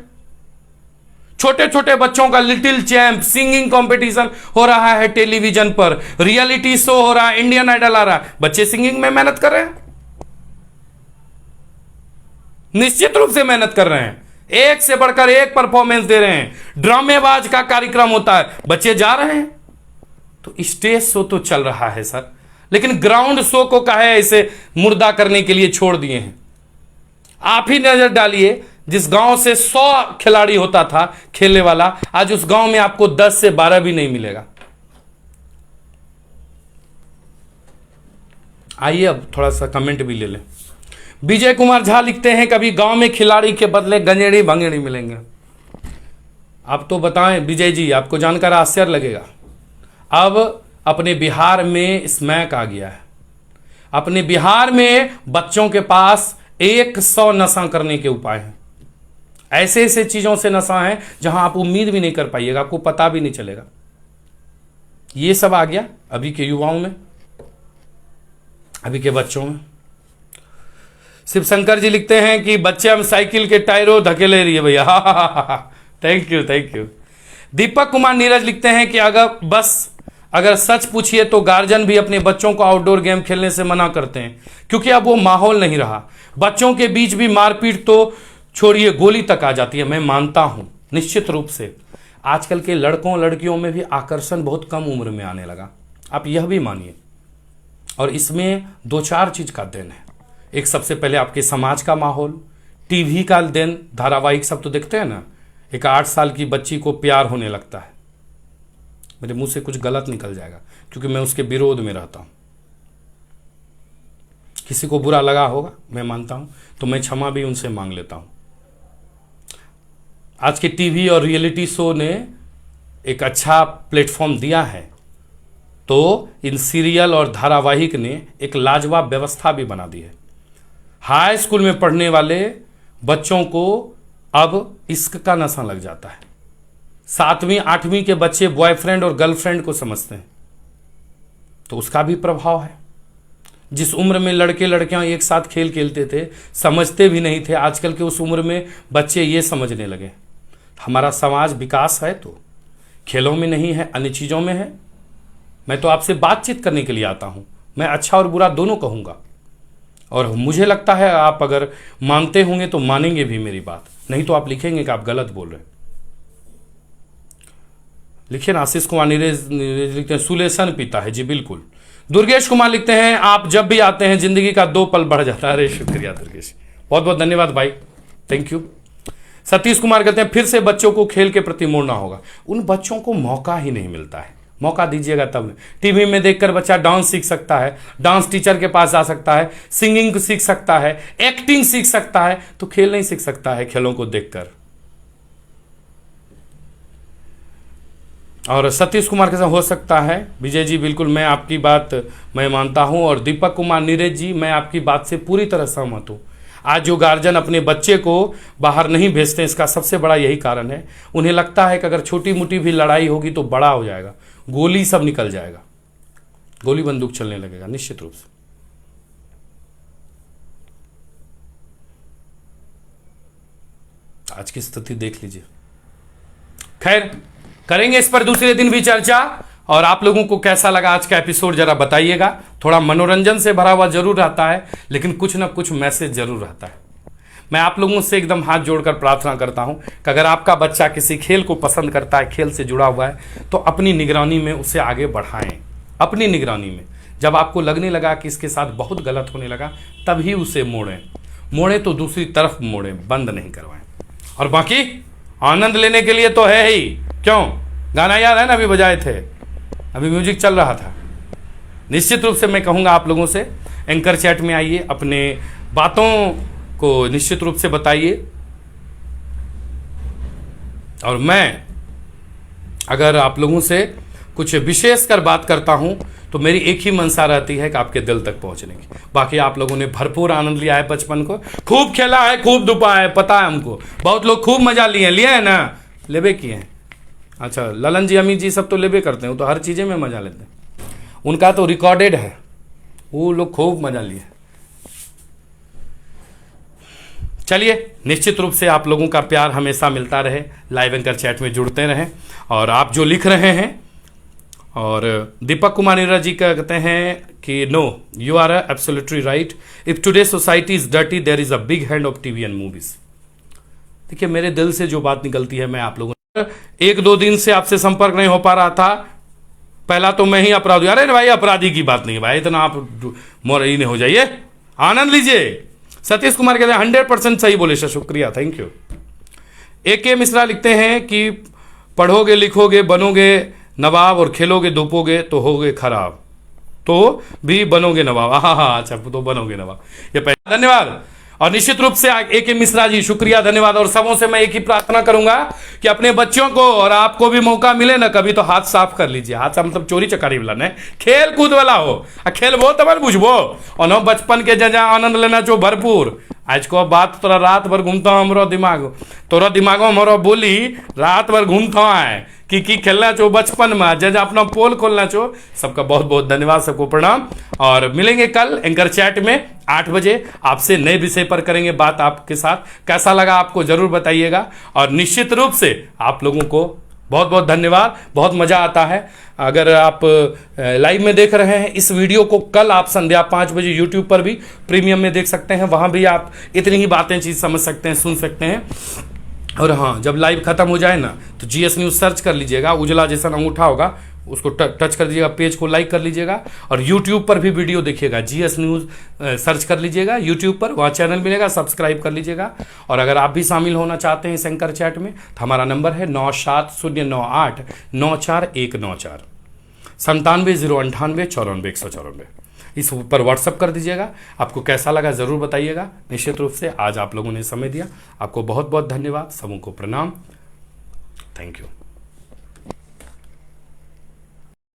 छोटे छोटे बच्चों का लिटिल चैंप सिंगिंग कंपटीशन हो रहा है टेलीविजन पर, रियलिटी शो हो रहा है, इंडियन आइडल आ रहा है, बच्चे सिंगिंग में मेहनत कर रहे हैं, निश्चित रूप से मेहनत कर रहे हैं, एक से बढ़कर एक परफॉर्मेंस दे रहे हैं। ड्रामेबाज का कार्यक्रम होता है, बच्चे जा रहे हैं। तो स्टेज शो तो चल रहा है सर, लेकिन ग्राउंड शो को काहे ऐसे मुर्दा करने के लिए छोड़ दिए हैं? आप ही नजर डालिए, जिस गांव से 100 खिलाड़ी होता था खेलने वाला, आज उस गांव में आपको 10 से 12 भी नहीं मिलेगा। आइए अब थोड़ा सा कमेंट भी ले लें। विजय कुमार झा लिखते हैं, कभी गांव में खिलाड़ी के बदले गंजेड़ी भंगेड़ी मिलेंगे। आप तो बताएं विजय जी, आपको जानकर आश्चर्य लगेगा। अब अपने बिहार में स्मैक आ गया है। अपने बिहार में बच्चों के पास 100 नशा करने के उपाय हैं। ऐसे ऐसे चीजों से नशा है जहां आप उम्मीद भी नहीं कर पाइएगा, आपको पता भी नहीं चलेगा। ये सब आ गया अभी के युवाओं में, अभी के बच्चों में। शिव शंकर जी लिखते हैं कि बच्चे हम साइकिल के टायरों धकेले रही है भैया। Thank you thank you. Deepak Kumar Neeraj लिखते हैं कि अगर सच पूछिए तो गार्जियन भी अपने बच्चों को आउटडोर गेम खेलने से मना करते हैं, क्योंकि अब वो माहौल नहीं रहा। बच्चों के बीच भी मारपीट तो छोड़िए, गोली तक आ जाती है। मैं मानता हूं निश्चित रूप से आजकल के लड़कों लड़कियों में भी आकर्षण बहुत कम उम्र में आने लगा, आप यह भी मानिए। और इसमें 2-4 चीज का देन है। एक सबसे पहले आपके समाज का माहौल, टीवी का देन, धारावाहिक सब तो देखते हैं ना। एक 8 साल की बच्ची को प्यार होने लगता है, मेरे मुंह से कुछ गलत निकल जाएगा क्योंकि मैं उसके विरोध में रहता हूं। किसी को बुरा लगा होगा, मैं मानता हूं, तो मैं क्षमा भी उनसे मांग लेता हूं। आज के टीवी और रियलिटी शो ने एक अच्छा प्लेटफॉर्म दिया है, तो इन सीरियल और धारावाहिक ने एक लाजवाब व्यवस्था भी बना दी है। हाई स्कूल में पढ़ने वाले बच्चों को अब इश्क का नशा लग जाता है। 7वीं 8वीं के बच्चे बॉयफ्रेंड और गर्लफ्रेंड को समझते हैं, तो उसका भी प्रभाव है। जिस उम्र में लड़के लड़कियां एक साथ खेल खेलते थे, समझते भी नहीं थे, आजकल के उस उम्र में बच्चे ये समझने लगे। हमारा समाज विकास है तो खेलों में नहीं है, अन्य चीजों में है। मैं तो आपसे बातचीत करने के लिए आता हूं, मैं अच्छा और बुरा दोनों कहूंगा, और मुझे लगता है आप अगर मानते होंगे तो मानेंगे भी मेरी बात, नहीं तो आप लिखेंगे कि आप गलत बोल रहे हैं। लिखिए ना। आशीष कुमार नीरज लिखते हैं सुलेशन पीता है, जी बिल्कुल। दुर्गेश कुमार लिखते हैं आप जब भी आते हैं जिंदगी का 2 पल बढ़ जाता है। अरे शुक्रिया दुर्गेश, बहुत बहुत धन्यवाद भाई, थैंक यू। सतीश कुमार कहते हैं फिर से बच्चों को खेल के प्रति मोड़ना होगा। उन बच्चों को मौका ही नहीं मिलता है, मौका दीजिएगा तब। टीवी में देखकर बच्चा डांस सीख सकता है, डांस टीचर के पास जा सकता है, सिंगिंग सीख सकता है, एक्टिंग सीख सकता है, तो खेल नहीं सीख सकता है खेलों को देखकर। और सतीश कुमार के साथ हो सकता है। विजय जी बिल्कुल मैं आपकी बात मैं मानता हूं। और दीपक कुमार नीरज जी, मैं आपकी बात से पूरी तरह सहमत हूं। आज जो गार्जियन अपने बच्चे को बाहर नहीं भेजते, इसका सबसे बड़ा यही कारण है। उन्हें लगता है कि अगर छोटी मोटी भी लड़ाई होगी तो बड़ा हो जाएगा, गोली सब निकल जाएगा, गोली बंदूक चलने लगेगा निश्चित रूप से। आज की स्थिति देख लीजिए। खैर, करेंगे इस पर दूसरे दिन भी चर्चा। और आप लोगों को कैसा लगा आज का एपिसोड जरा बताइएगा। थोड़ा मनोरंजन से भरा हुआ जरूर रहता है, लेकिन कुछ ना कुछ मैसेज जरूर रहता है। मैं आप लोगों से एकदम हाथ जोड़कर प्रार्थना करता हूं कि अगर आपका बच्चा किसी खेल को पसंद करता है, खेल से जुड़ा हुआ है, तो अपनी निगरानी में उसे आगे बढ़ाएं। अपनी निगरानी में जब आपको लगने लगा कि इसके साथ बहुत गलत होने लगा, तभी उसे मोड़ें तो दूसरी तरफ मोड़ें, बंद नहीं करवाएं। और बाकी आनंद लेने के लिए तो है ही। क्यों, गाना याद है ना, अभी बजाए थे, अभी म्यूजिक चल रहा था। निश्चित रूप से मैं कहूंगा आप लोगों से, एंकर चैट में आइए, अपने बातों को निश्चित रूप से बताइए। और मैं अगर आप लोगों से कुछ विशेष कर बात करता हूं तो मेरी एक ही मनसा रहती है कि आपके दिल तक पहुंचने की। बाकी आप लोगों ने भरपूर आनंद लिया है बचपन को, खूब खेला है, खूब दुपा है, पता है हमको। बहुत लोग खूब मजा लिए हैं ना, लेबे किए हैं। अच्छा, ललन जी, अमित जी सब तो लेबे करते हैं, वो तो हर चीज़ें में मजा लेते हैं, उनका तो रिकॉर्डेड है, वो लोग खूब मजा लिए। चलिए, निश्चित रूप से आप लोगों का प्यार हमेशा मिलता रहे, लाइव एंकर चैट में जुड़ते रहें। और आप जो लिख रहे हैं, और दीपक कुमार नीरा जी कहते हैं कि no, you are absolutely right, if today society is dirty there is a big hand of TV and movies. देखिए, मेरे दिल से जो बात निकलती है, मैं आप लोगों 1-2 दिन से आपसे संपर्क नहीं हो पा रहा था। पहला तो मैं ही अपराधी। अरे भाई, अपराधी की बात नहीं है भाई, इतना आप मोरई नहीं हो जाइए, आनंद लीजिए। सतीश कुमार कहते हैं 100% सही बोले सर, शुक्रिया, थैंक यू। AK मिश्रा लिखते हैं कि पढ़ोगे, लिखोगे, बनोगे नवाब, और खेलोगे, धूपोगे तो होगे खराब, तो भी बनोगे नवाब। हाँ, अच्छा, तो बनोगे नवाब, ये पहले। धन्यवाद। और निश्चित रूप से AK मिश्रा जी, शुक्रिया, धन्यवाद। और सबों से मैं एक ही प्रार्थना करूंगा कि अपने बच्चों को और आपको भी मौका मिले ना कभी, तो हाथ साफ कर लीजिए। हाथ साफ मतलब चोरी चकारी वाला नहीं, खेल कूद वाला हो। खेलबो तब बुझबो, और बचपन के जजा आनंद लेना चो भरपूर। आज को बात तोरा रात भर घूमता हमारो दिमाग, तोरा दिमागो हमारो बोली रात भर घूमता है कि खेलना चो बचपन में, जजा अपना पोल खोलना चो। सबका बहुत बहुत धन्यवाद, सबको प्रणाम। और मिलेंगे कल एंकर चैट में 8 बजे, आपसे नए विषय पर करेंगे बात आपके साथ। कैसा लगा आपको जरूर बताइएगा। और निश्चित रूप से आप लोगों को बहुत बहुत धन्यवाद, बहुत मजा आता है। अगर आप लाइव में देख रहे हैं इस वीडियो को, कल आप संध्या 5 बजे यूट्यूब पर भी प्रीमियम में देख सकते हैं, वहां भी आप इतनी ही बातें चीज समझ सकते हैं, सुन सकते हैं। और हाँ, जब लाइव खत्म हो जाए ना तो GS न्यूज सर्च कर लीजिएगा, उजला जैसा अंगूठा होगा उसको टच कर दीजिएगा, पेज को लाइक कर लीजिएगा। और यूट्यूब पर भी वीडियो देखिएगा, GS न्यूज सर्च कर लीजिएगा यूट्यूब पर, वहाँ चैनल मिलेगा, सब्सक्राइब कर लीजिएगा। और अगर आप भी शामिल होना चाहते हैं इस एंकर चैट में, तो हमारा नंबर है 9709894194, 9701949194। इस पर व्हाट्सअप कर दीजिएगा। आपको कैसा लगा ज़रूर बताइएगा। निश्चित रूप से आज आप लोगों ने समय दिया, आपको बहुत बहुत धन्यवाद, सबों को प्रणाम, थैंक यू।